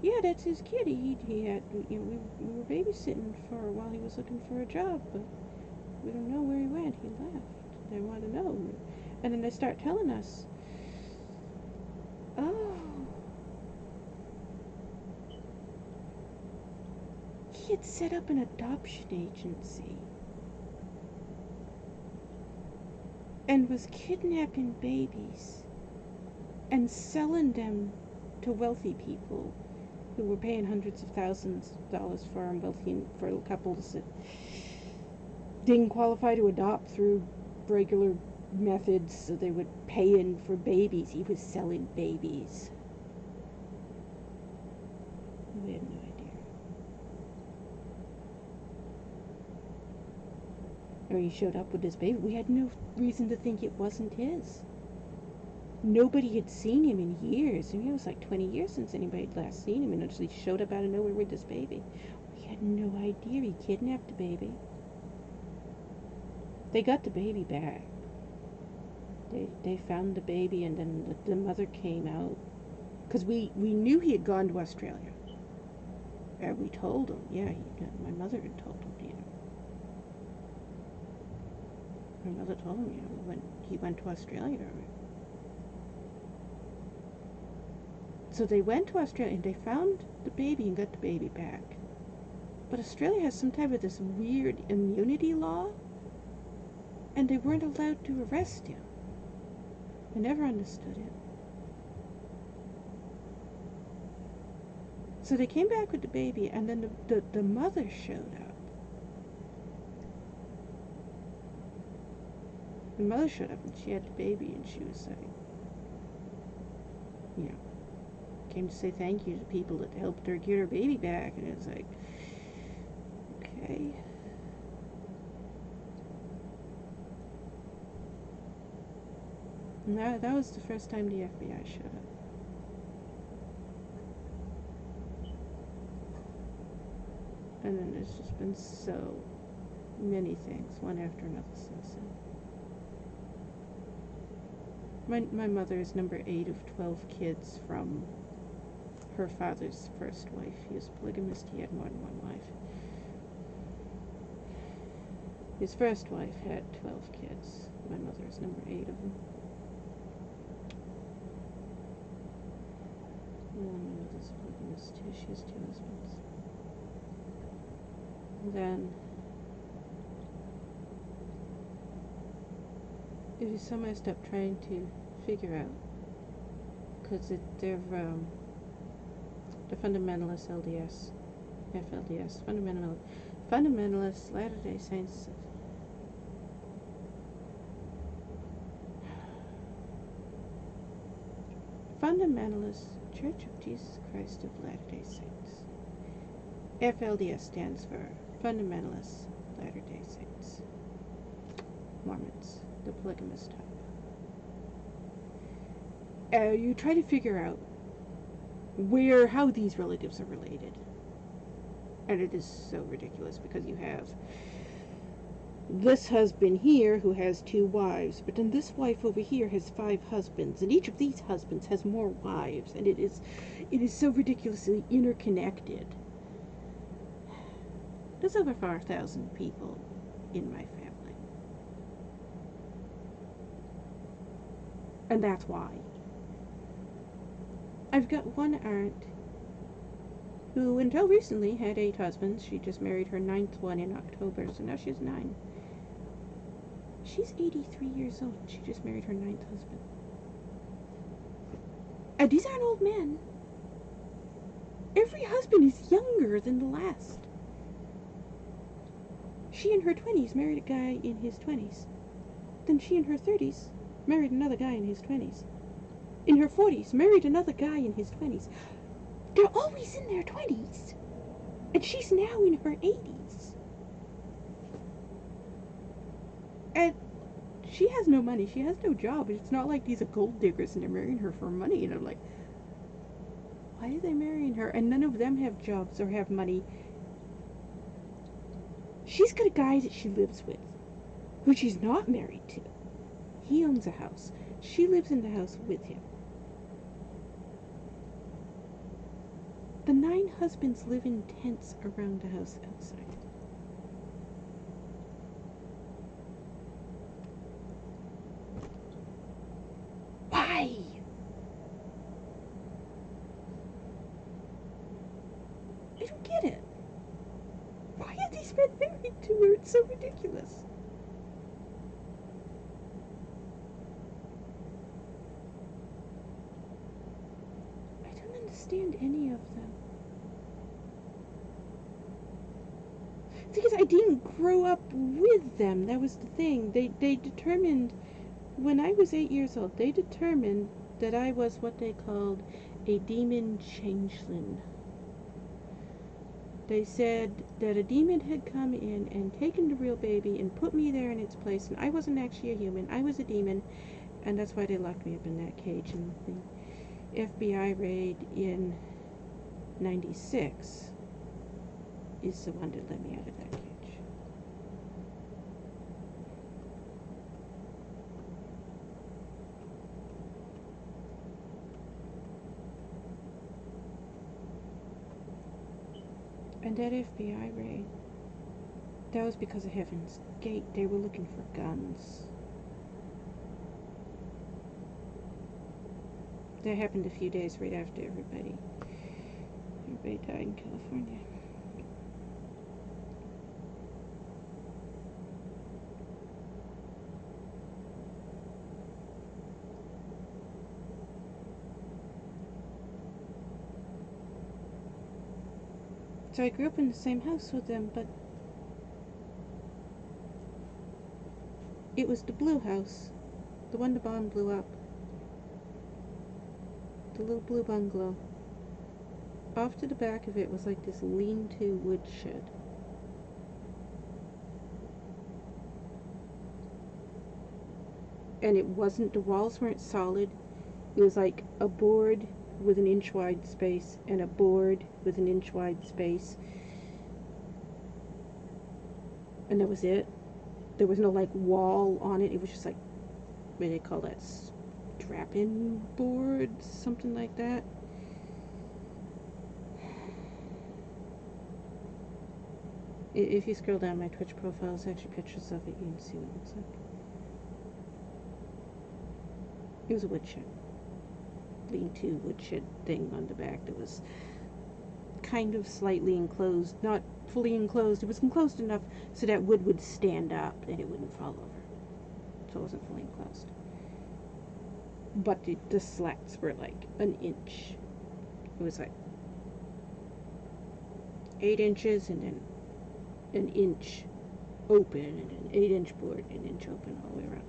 yeah, that's his kid. He had, you know, we were babysitting for while he was looking for a job, but we don't know where he went. He left. They want to know. And then they start telling us, oh, he had set up an adoption agency and was kidnapping babies and selling them to wealthy people who were paying hundreds of thousands of dollars for them, wealthy for couples that didn't qualify to adopt through regular methods, so they would pay in for babies. He was selling babies. We had no idea. Or he showed up with his baby. We had no reason to think it wasn't his. Nobody had seen him in years. I mean, it was like 20 years since anybody had last seen him, and actually showed up out of nowhere with this baby. We had no idea he kidnapped the baby. They got the baby back. They found the baby, and then the mother came out. Because we knew he had gone to Australia. And we told him, yeah, my mother had told him, you know. My mother told him, you know, he went to Australia. So they went to Australia, and they found the baby and got the baby back. But Australia has some type of this weird immunity law, and they weren't allowed to arrest him. I never understood it. So they came back with the baby, and then the mother showed up. The mother showed up, and she had the baby, and she was like, you know, came to say thank you to people that helped her get her baby back, and it was like, okay. And that was the first time the FBI showed up. And then there's just been so many things, one after another since then. My mother is number 8 of 12 kids from her father's first wife. He was polygamist. He had more than one wife. His first wife had 12 kids. My mother is number 8 of them. My mother's polygamist too. She has 2 husbands. And then it was so messed up trying to figure out, because they're fundamentalist LDS, FLDS, fundamentalist Latter-day Saints. Fundamentalist Church of Jesus Christ of Latter-day Saints. FLDS stands for Fundamentalist Latter-day Saints. Mormons, the polygamist type. You try to figure out how these relatives are related. And it is so ridiculous, because you have this husband here who has 2 wives, but then this wife over here has 5 husbands, and each of these husbands has more wives, and it is so ridiculously interconnected. There's over 5,000 people in my family. And that's why. I've got one aunt who, until recently, had 8 husbands. She just married her 9th one in October, so now she has 9. She's 83 years old. She just married her 9th husband. And these aren't old men. Every husband is younger than the last. She in her 20s married a guy in his 20s. Then she in her 30s married another guy in his 20s. In her 40s married another guy in his 20s. They're always in their 20s. And she's now in her 80s. And she has no money. She has no job. It's not like these are gold diggers and they're marrying her for money. And I'm like, why are they marrying her? And none of them have jobs or have money. She's got a guy that she lives with, who she's not married to. He owns a house. She lives in the house with him. The 9 husbands live in tents around the house outside. Why? I don't get it. Why are these men married to her? It's so ridiculous. I don't understand any of them. The thing is, I didn't grow up with them. That was the thing. They determined, when I was 8 years old, they determined that I was what they called a demon changeling. They said that a demon had come in and taken the real baby and put me there in its place, and I wasn't actually a human, I was a demon, and that's why they locked me up in that cage. And the FBI raid in 96 is the one that let me out of that cage. And that FBI raid, that was because of Heaven's Gate. They were looking for guns. That happened a few days right after everybody died in California. So I grew up in the same house with them, but it was the blue house, the one the bomb blew up. The little blue bungalow. Off to the back of it was like this lean-to woodshed. And it wasn't, the walls weren't solid. It was like a board with an inch wide space and a board with an inch wide space. And that was it. There was no like wall on it. It was just like, what do they call that? Strap-in boards, something like that. If you scroll down my Twitch profile, there's actually pictures of it. You can see what it looks like. It was a woodshed. Lean-to woodshed thing on the back that was kind of slightly enclosed. Not fully enclosed. It was enclosed enough so that wood would stand up and it wouldn't fall over. So it wasn't fully enclosed. But the slats were like an inch. It was like 8 inches and then an inch open and an 8-inch board, an inch open all the way around.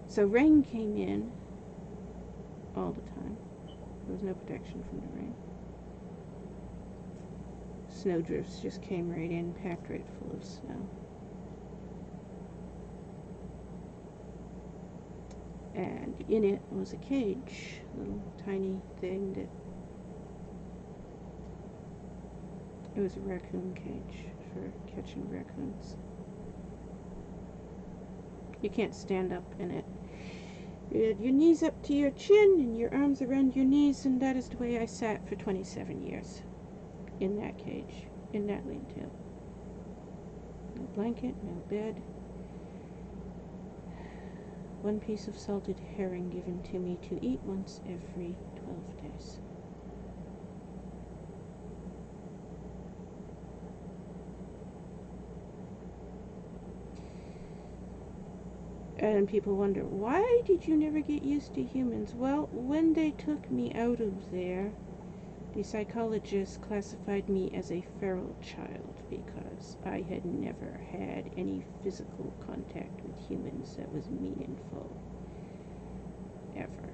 So rain came in all the time. There was no protection from the rain. Snowdrifts just came right in, packed right full of snow. And in it was a cage, a little tiny thing that, it was a raccoon cage for catching raccoons. You can't stand up in it. You had your knees up to your chin and your arms around your knees, and that is the way I sat for 27 years in that cage, in that lean-to. No blanket, no bed. One piece of salted herring given to me to eat once every 12 days. And people wonder, why did you never get used to humans? Well, when they took me out of there, the psychologist classified me as a feral child because I had never had any physical contact with humans that was meaningful. Ever.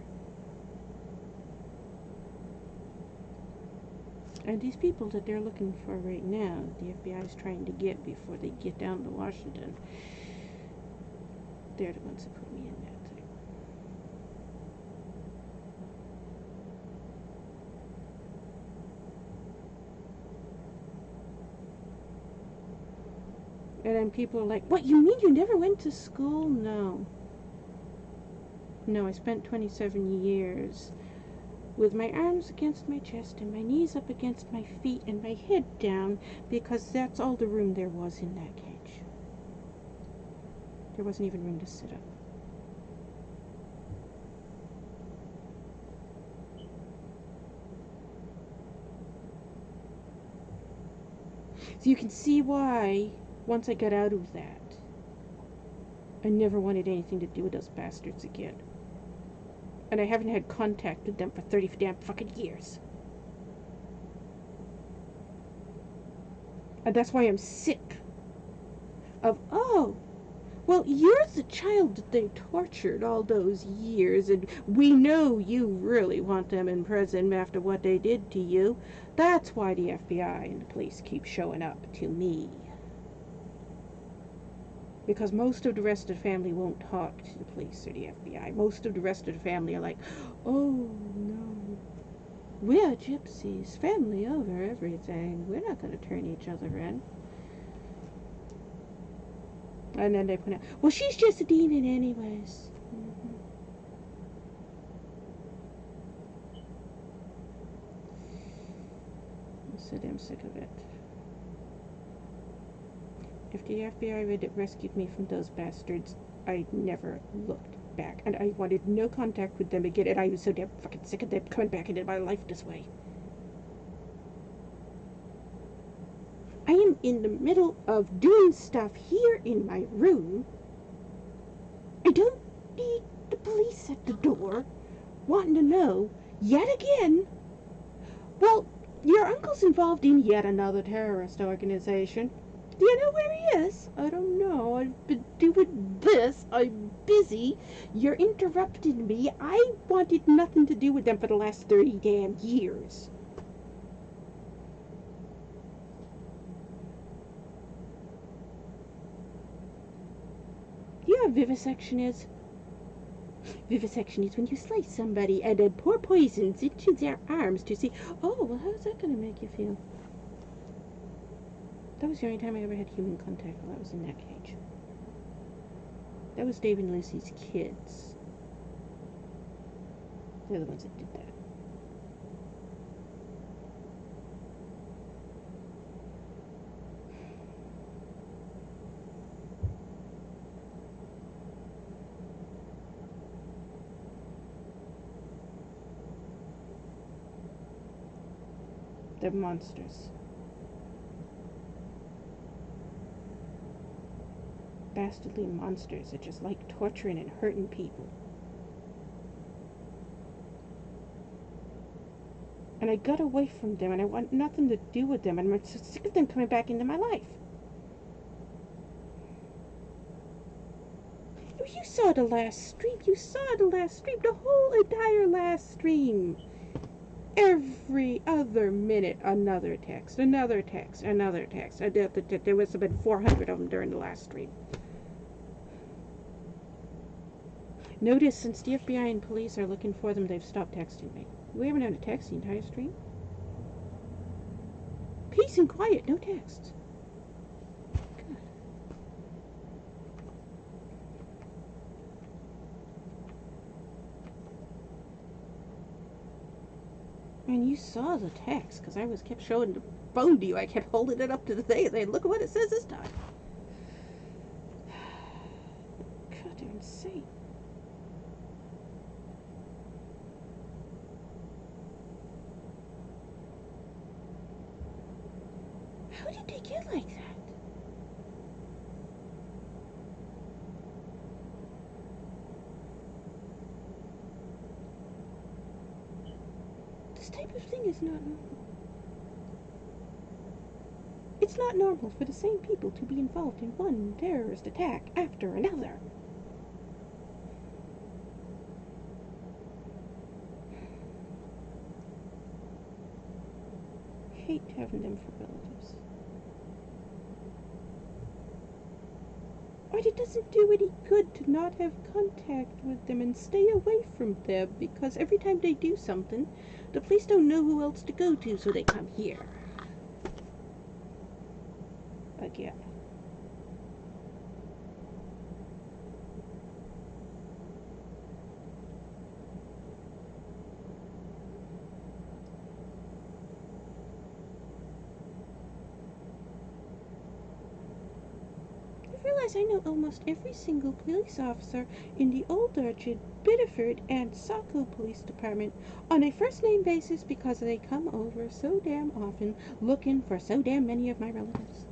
And these people that they're looking for right now, the FBI is trying to get before they get down to Washington, they're the ones that put me in that thing. And then people are like, what, you mean you never went to school? No. No, I spent 27 years with my arms against my chest and my knees up against my feet and my head down, because that's all the room there was in that cage. There wasn't even room to sit up. So you can see why, once I got out of that, I never wanted anything to do with those bastards again. And I haven't had contact with them for 30 damn fucking years. And that's why I'm sick of, oh, well, you're the child that they tortured all those years, and we know you really want them in prison after what they did to you. That's why the FBI and the police keep showing up to me. Because most of the rest of the family won't talk to the police or the FBI. Most of the rest of the family are like, oh, no. We're gypsies. Family over everything. We're not going to turn each other in. And then they point out, well, she's just a demon anyways. I'm so damn sick of it. If the FBI had rescued me from those bastards, I never looked back. And I wanted no contact with them again, and I was so damn fucking sick of them coming back into my life this way. I am in the middle of doing stuff here in my room. I don't need the police at the door wanting to know, yet again, well, your uncle's involved in yet another terrorist organization. Do you know where he is? I don't know. I've been doing this. I'm busy. You're interrupting me. I wanted nothing to do with them for the last 30 damn years. You know what vivisection is? Vivisection is when you slice somebody and then pour poisons into their arms to see, oh, well, how's that going to make you feel? That was the only time I ever had human contact while I was in that cage. That was Dave and Lucy's kids. They're the ones that did that. They're monsters. Bastardly monsters that just like torturing and hurting people. And I got away from them, and I want nothing to do with them, and I'm so sick of them coming back into my life. You saw the last stream. You saw the last stream. The whole entire last stream. Every other minute, another text, another text, another text. There must have been 400 of them during the last stream. Notice, since the FBI and police are looking for them, they've stopped texting me. We haven't had a text the entire stream. Peace and quiet, no texts. God. And you saw the text, because I kept showing the phone to you. I kept holding it up to the thing and saying, look at what it says this time. God, they're insane. How did they get like that? This type of thing is not normal. It's not normal for the same people to be involved in one terrorist attack after another. I hate having them for relatives. But it doesn't do any good to not have contact with them and stay away from them, because every time they do something, the police don't know who else to go to, so they come here. Again. realize I know almost every single police officer in the Old Orchard, Biddeford, and Saco Police Department on a first-name basis because they come over so damn often looking for so damn many of my relatives.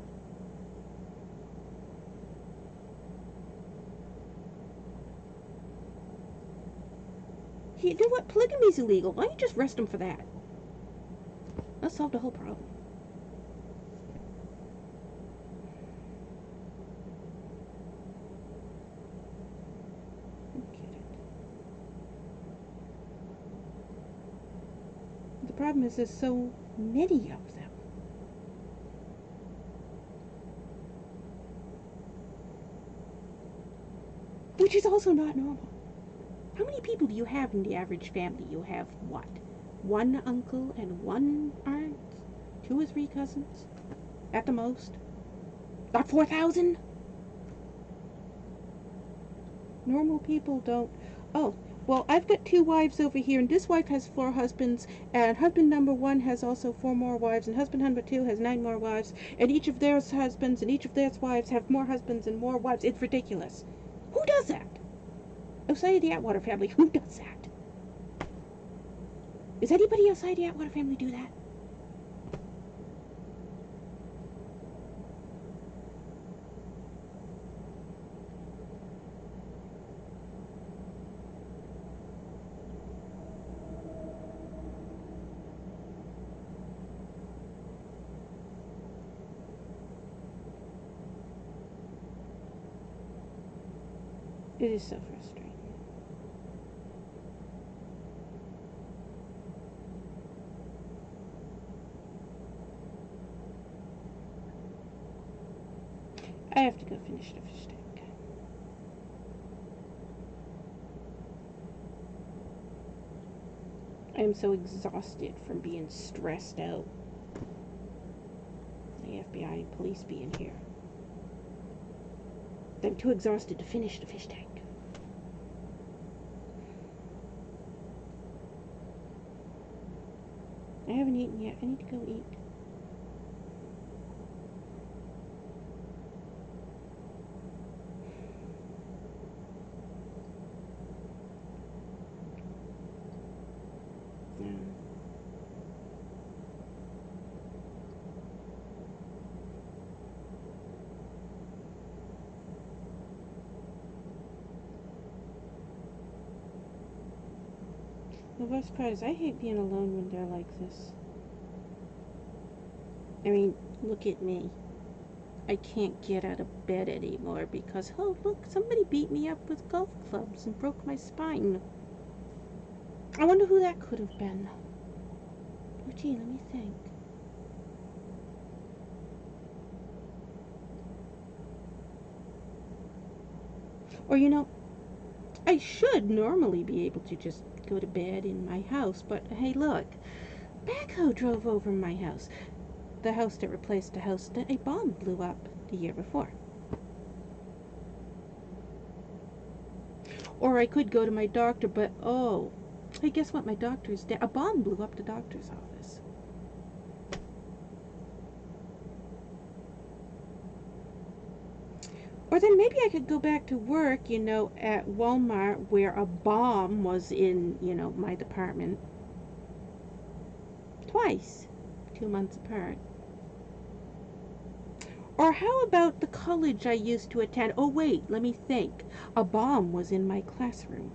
You know what? Polygamy's illegal. Why don't you just arrest them for that? Let's solve the whole problem. The problem is there's so many of them. Which is also not normal. How many people do you have in the average family? You have what? One uncle and one aunt? 2 or 3 cousins? At the most? Not 4,000? Normal people don't. Oh, well, I've got 2 wives over here, and this wife has 4 husbands, and husband number 1 has also 4 more wives, and husband number 2 has 9 more wives, and each of their husbands and each of their wives have more husbands and more wives. It's ridiculous. Who does that? Outside of the Atwater family, who does that? Does anybody outside the Atwater family do that? It is so frustrating. I have to go finish the fish tank. I am so exhausted from being stressed out. The FBI and police being here. I'm too exhausted to finish the fish tank. I haven't eaten yet. I need to go eat. The worst part is I hate being alone when they're like this. I mean, look at me. I can't get out of bed anymore because, oh look, somebody beat me up with golf clubs and broke my spine. I wonder who that could have been. Oh gee, let me think. Or you know, I should normally be able to just go to bed in my house, but hey look, backhoe drove over my house. The house that replaced the house that a bomb blew up the year before. Or I could go to my doctor, but oh, hey, guess what? My doctor's dead. A bomb blew up the doctor's office. Or then maybe I could go back to work, you know, at Walmart where a bomb was in, you know, my department. Twice. 2 months apart. Or how about the college I used to attend? Oh wait, let me think. A bomb was in my classroom.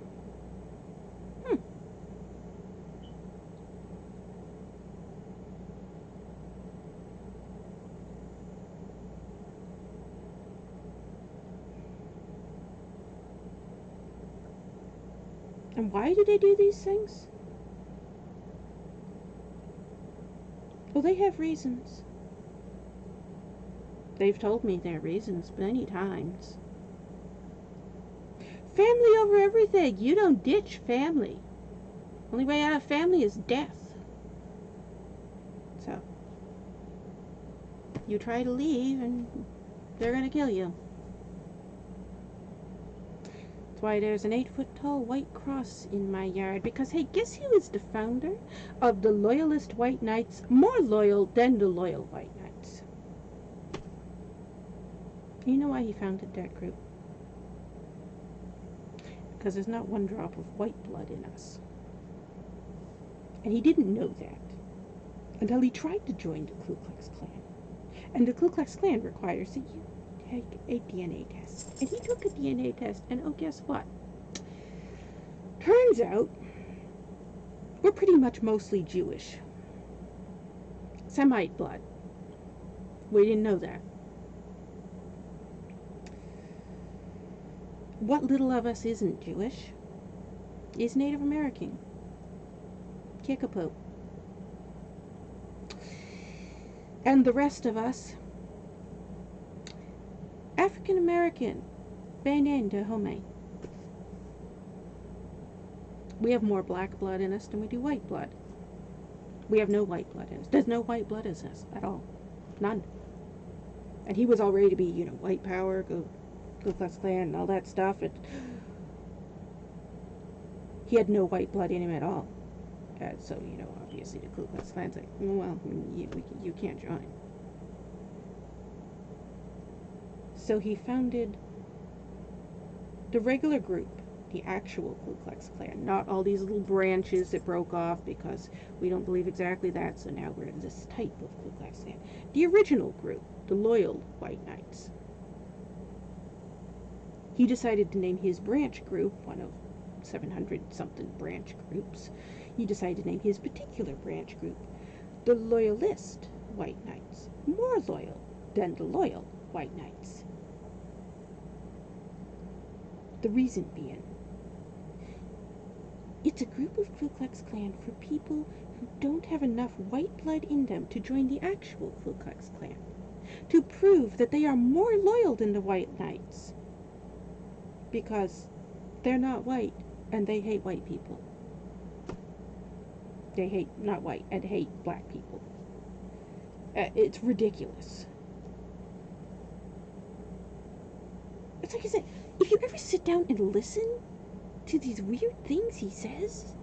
And why do they do these things? Well, they have reasons. They've told me their reasons many times. Family over everything. You don't ditch family. Only way out of family is death. So, you try to leave and they're gonna kill you. That's why there's an 8-foot-tall white cross in my yard. Because, hey, guess who is the founder of the Loyalist White Knights? More loyal than the Loyal White Knights. You know why he founded that group? Because there's not one drop of white blood in us. And he didn't know that until he tried to join the Ku Klux Klan. And the Ku Klux Klan requires that you take a DNA test. And he took a DNA test, and oh, guess what? Turns out, we're pretty much mostly Jewish. Semite blood. We didn't know that. What little of us isn't Jewish is Native American. Kickapoo. And the rest of us, African American. Benin de Home. We have more black blood in us than we do white blood. We have no white blood in us. There's no white blood in us at all. None. And he was all ready to be, white power, Ku Klux Klan, and all that stuff. He had no white blood in him at all. So, obviously the Ku Klux Klan's like, well, you can't join. So he founded the regular group, the actual Ku Klux Klan, not all these little branches that broke off because we don't believe exactly that, so now we're in this type of Ku Klux Klan. The original group, the loyal white knights. He decided to name his branch group, one of 700-something branch groups, he decided to name his particular branch group the Loyalist White Knights, more loyal than the loyal White Knights. The reason being, it's a group of Ku Klux Klan for people who don't have enough white blood in them to join the actual Ku Klux Klan, to prove that they are more loyal than the White Knights, because they're not white and they hate white people. They hate, not white, and hate black people. It's ridiculous. It's like I said, if you ever sit down and listen to these weird things he says,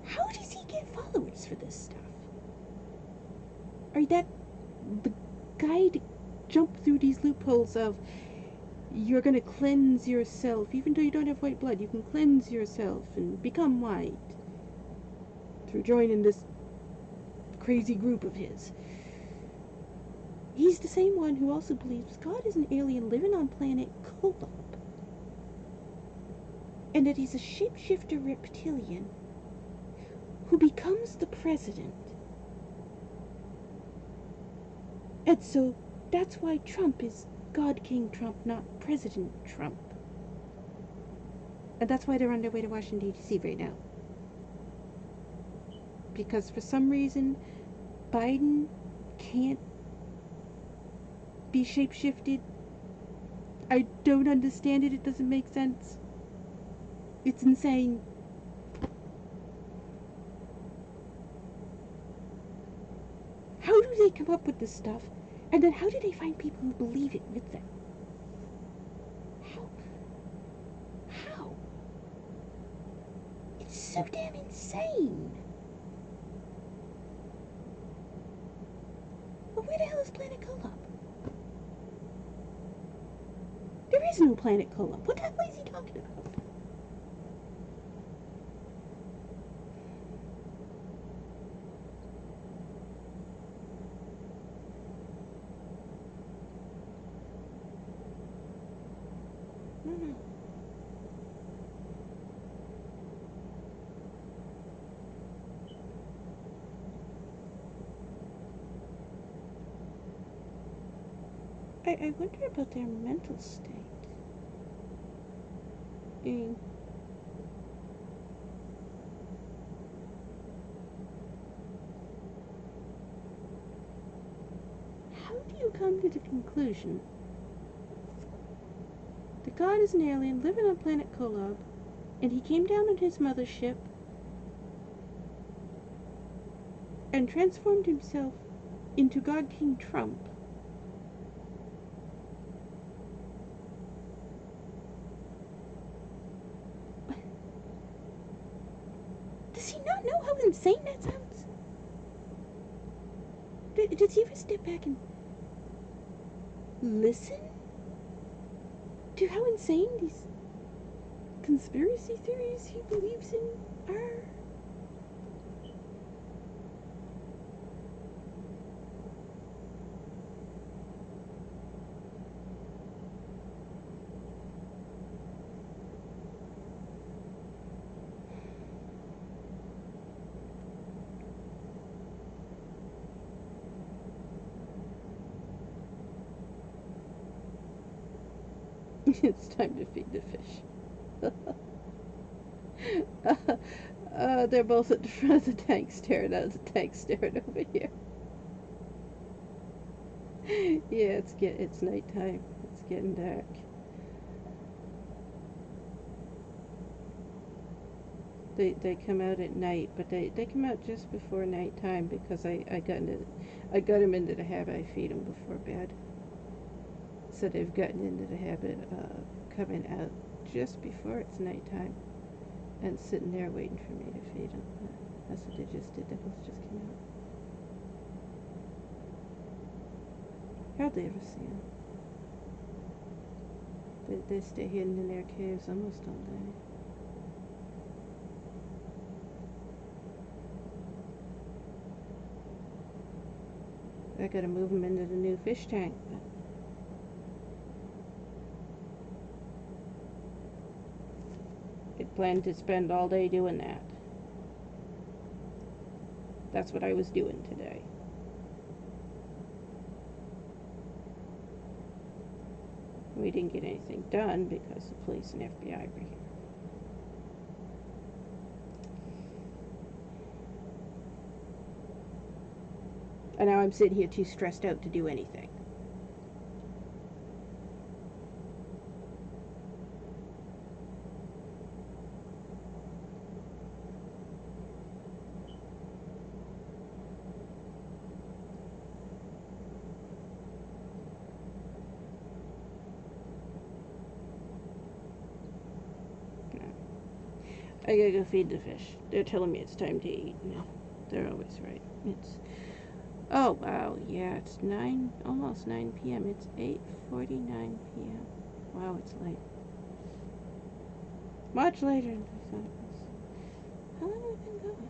how does he get followers for this stuff? Or that the guy to jump through these loopholes of you're gonna cleanse yourself, even though you don't have white blood, you can cleanse yourself and become white through joining this crazy group of his. He's the same one who also believes God is an alien living on planet Kolob, and that he's a shapeshifter reptilian who becomes the president. And so that's why Trump is God King Trump, not President Trump. And that's why they're on their way to Washington, D.C. right now. Because for some reason, Biden can't be shapeshifted. I don't understand it. It doesn't make sense. It's insane. How do they come up with this stuff? And then how do they find people who believe it with them? How? It's so damn insane. But where the hell is Planet Kolob? There is no Planet Kolob. What the hell is he talking about? No. I wonder about their mental state. How do you come to the conclusion that God is an alien living on planet Kolob, and he came down on his mothership and transformed himself into God King Trump? Does he not know how insane that sounds? Does he ever step back and listen to how insane these conspiracy theories he believes in are? It's time to feed the fish. They're both at the front of the tank staring out the tank staring over here. Yeah, it's nighttime. It's getting dark. They come out at night, but they come out just before nighttime because I got them into the habit. I feed them before bed. So they've gotten into the habit of coming out just before it's nighttime and sitting there waiting for me to feed them. That's what they just did. They both just came out. Hardly ever see them. They stay hidden in their caves almost all day. I gotta move them into the new fish tank. I planned to spend all day doing that. That's what I was doing today. We didn't get anything done because the police and FBI were here. And now I'm sitting here too stressed out to do anything. I gotta go feed the fish. They're telling me it's time to eat. They're always right. Oh wow, yeah, it's almost 9 p.m. It's 8:49 p.m. Wow, it's late. Much later than I thought it was. How long have I been going?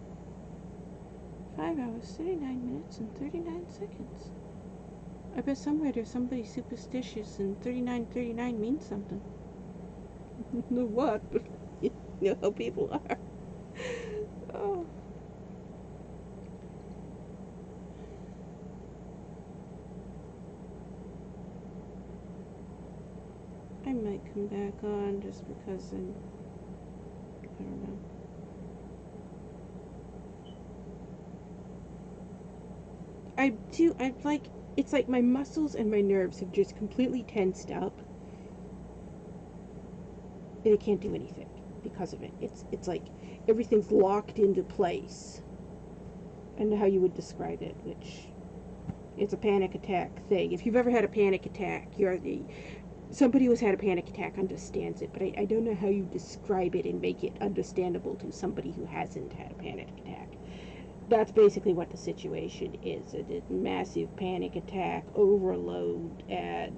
5 hours, 39 minutes, and 39 seconds. I bet somewhere there's somebody superstitious and 3939 means something. No what, but you know how people are. Oh. I might come back on just because I don't know. It's like my muscles and my nerves have just completely tensed up. And I can't do anything because of it. It's like everything's locked into place. I don't know how you would describe it, which it's a panic attack thing. If you've ever had a panic attack, somebody who's had a panic attack understands it, but I don't know how you describe it and make it understandable to somebody who hasn't had a panic attack. That's basically what the situation is. A massive panic attack, overload, and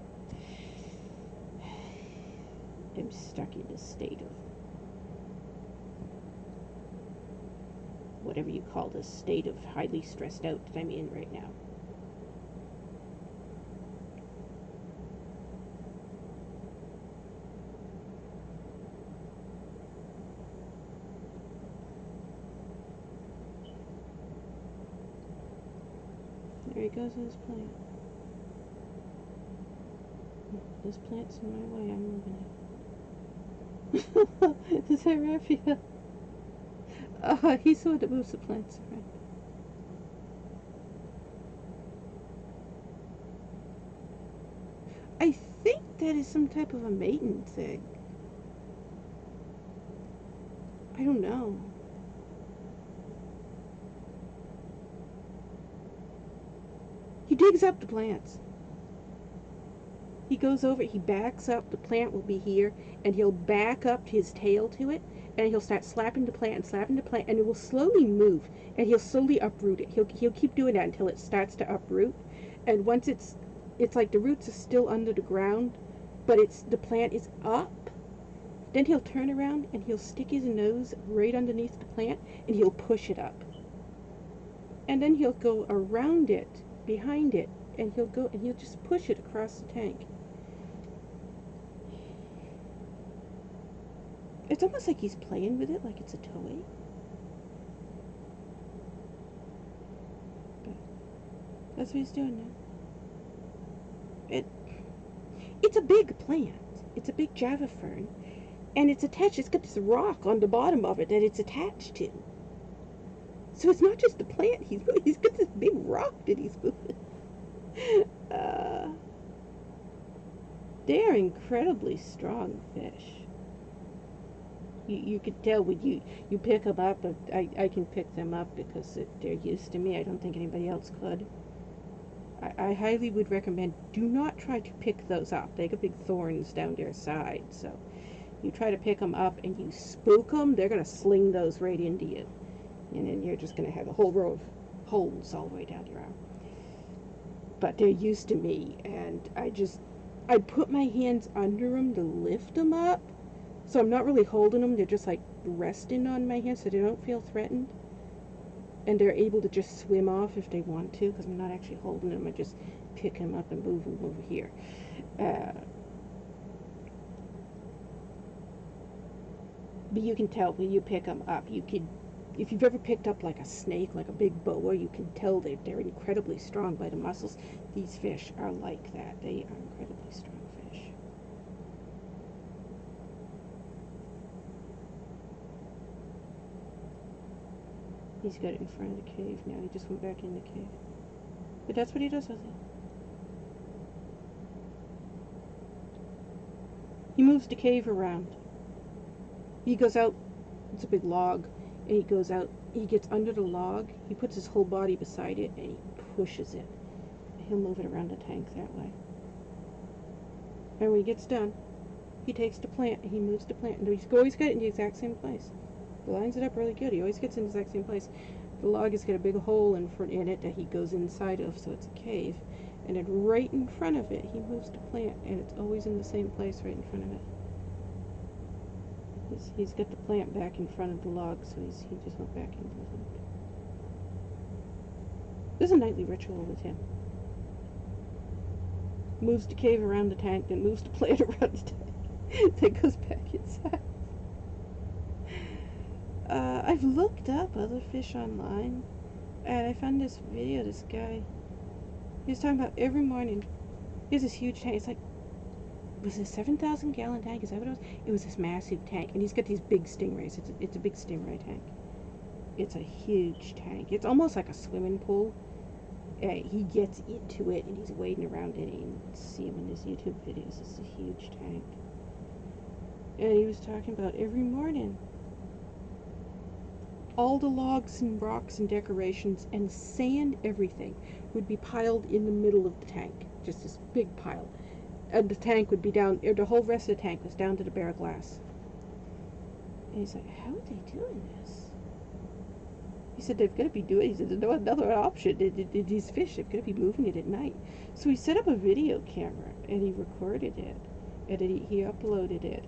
I'm stuck in this state of whatever you call this state of highly stressed out that I'm in right now. There he goes with his plant. This plant's in my way, I'm moving it. Does that Raphael? Oh, he's the one that moves the plants around. I think that is some type of a mating thing. I don't know. He digs up the plants. He goes over, he backs up, the plant will be here, and he'll back up his tail to it, and he'll start slapping the plant, and it will slowly move, and he'll slowly uproot it. He'll keep doing that until it starts to uproot, and once it's it's like the roots are still under the ground, but the plant is up. Then he'll turn around and he'll stick his nose right underneath the plant and he'll push it up. And then he'll go around it, behind it, and he'll just push it across the tank. It's almost like he's playing with it, like it's a toy. But that's what he's doing now. It's a big plant. It's a big Java fern. And it's attached, it's got this rock on the bottom of it that it's attached to. So it's not just the plant he's moving, he's got this big rock that he's moving. They are incredibly strong fish. You could tell when you pick them up. I can pick them up because they're used to me. I don't think anybody else could. I highly would recommend, do not try to pick those up. They got big thorns down their side. So you try to pick them up and you spook them, they're going to sling those right into you. And then you're just going to have a whole row of holes all the way down your arm. But they're used to me, and I put my hands under them to lift them up. So I'm not really holding them, they're just like resting on my hands so they don't feel threatened. And they're able to just swim off if they want to, because I'm not actually holding them, I just pick them up and move them over here. But you can tell when you pick them up, if you've ever picked up like a snake, like a big boa, you can tell they're incredibly strong by the muscles. These fish are like that. They are incredibly strong fish. He's got it in front of the cave now. He just went back in the cave. But that's what he does with it. He moves the cave around. He goes out, it's a big log, and he goes out, he gets under the log, he puts his whole body beside it, and he pushes it. He'll move it around the tank that way. And when he gets done, he takes the plant, and he moves the plant, and he's always got it in the exact same place. He lines it up really good, he always gets in the exact same place. The log has got a big hole in it that he goes inside of, so it's a cave. And then right in front of it, he moves the plant, and it's always in the same place right in front of it. He's got the plant back in front of the log, so he just went back into it. This is a nightly ritual with him. Moves the cave around the tank, then moves the plant around the tank, then goes back inside. I've looked up other fish online, and I found this video. This guy, he was talking about every morning. He has this huge tank. It's like, was it a 7,000 gallon tank? Is that what it was? It was this massive tank, and he's got these big stingrays. It's a big stingray tank. It's a huge tank. It's almost like a swimming pool. He gets into it, and he's wading around in it. You can see him in his YouTube videos. It's a huge tank. And he was talking about every morning, all the logs and rocks and decorations and sand, everything, would be piled in the middle of the tank. Just this big pile. And the tank would be down, or the whole rest of the tank was down to the bare glass. And he's like, how are they doing this? He said, they've got to be doing, he said, there's no another option. These fish, they've got to be moving it at night. So he set up a video camera, and he recorded it, and then he uploaded it.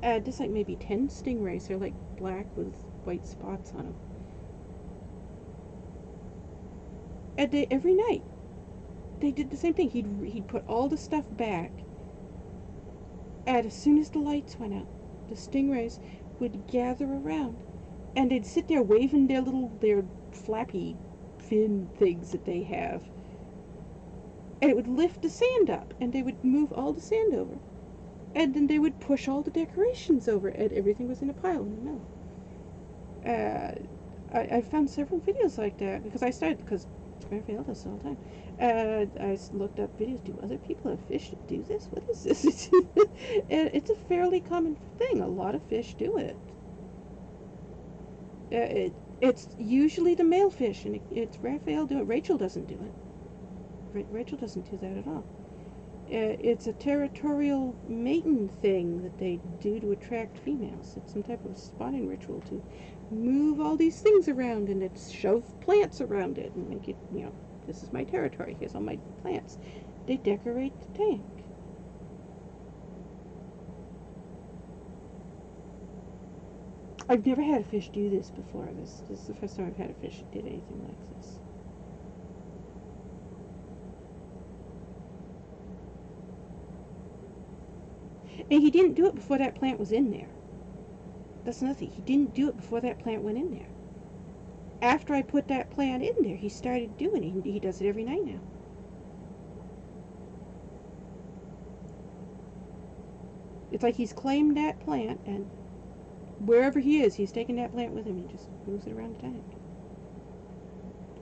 And just like maybe 10 stingrays, they're like black with white spots on them. And every night, they did the same thing. He'd put all the stuff back, and as soon as the lights went out, the stingrays would gather around, and they'd sit there waving their flappy fin things that they have, and it would lift the sand up, and they would move all the sand over, and then they would push all the decorations over, and everything was in a pile in the middle. I found several videos like that because Raphael does this all the time. I looked up videos. Do other people have fish that do this? What is this? It's a fairly common thing. A lot of fish do it. It's usually the male fish, and it's Raphael do it. Rachel doesn't do it. Rachel doesn't do that at all. It's a territorial mating thing that they do to attract females. It's some type of spawning ritual to move all these things around, and it's shove plants around it and make it, This is my territory. Here's all my plants. They decorate the tank. I've never had a fish do this before. This is the first time I've had a fish that did anything like this. And he didn't do it before that plant was in there. That's nothing. He didn't do it before that plant went in there. After I put that plant in there, he started doing it. He does it every night now. It's like he's claimed that plant, and wherever he is, he's taking that plant with him. He just moves it around the tank.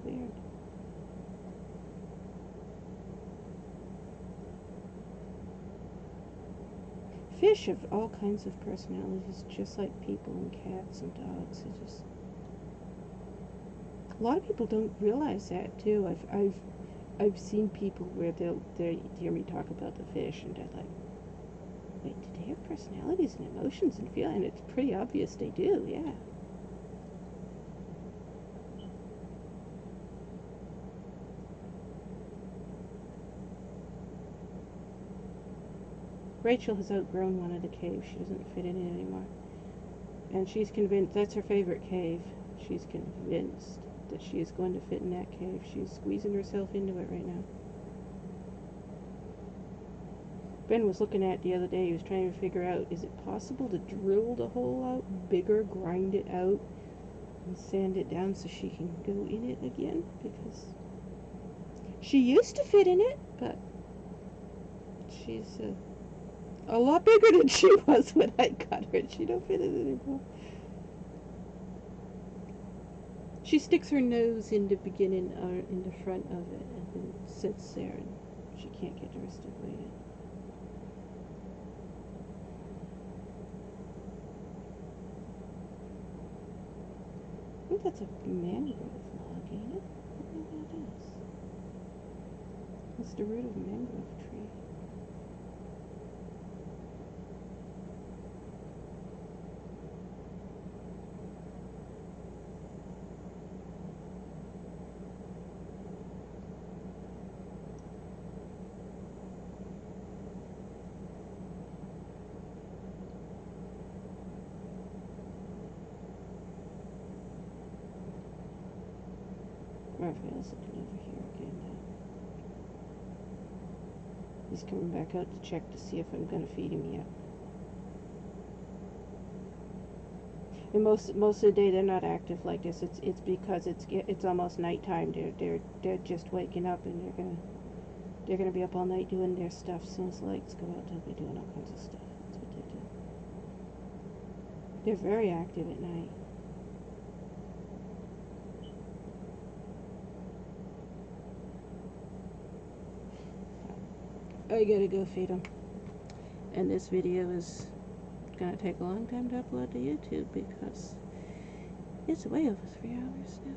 Weird. Fish have all kinds of personalities, just like people and cats and dogs. It just, a lot of people don't realize that too. I've seen people where they hear me talk about the fish and they're like, wait, do they have personalities and emotions and feelings? And it's pretty obvious they do, yeah. Rachel has outgrown one of the caves. She doesn't fit in it anymore. And she's convinced that's her favorite cave. She's convinced that she is going to fit in that cave. She's squeezing herself into it right now. Ben was looking at it the other day. He was trying to figure out, is it possible to drill the hole out bigger, grind it out, and sand it down so she can go in it again? Because she used to fit in it, but she's a lot bigger than she was when I got her. She don't fit in it anymore. She sticks her nose in the beginning, in the front of it, and then sits there, and she can't get the rest of the way in. I think that's a mangrove log, ain't it? I think that is. It's the root of a mangrove tree. Raphael's looking over here again now. He's coming back out to check to see if I'm going to feed him yet. And most of the day they're not active like this. It's because it's almost nighttime. They're just waking up, and they're gonna be up all night doing their stuff. As soon as the lights go out, they'll be doing all kinds of stuff. That's what they do. They're very active at night. I gotta go feed them. And this video is gonna take a long time to upload to YouTube because it's way over 3 hours now.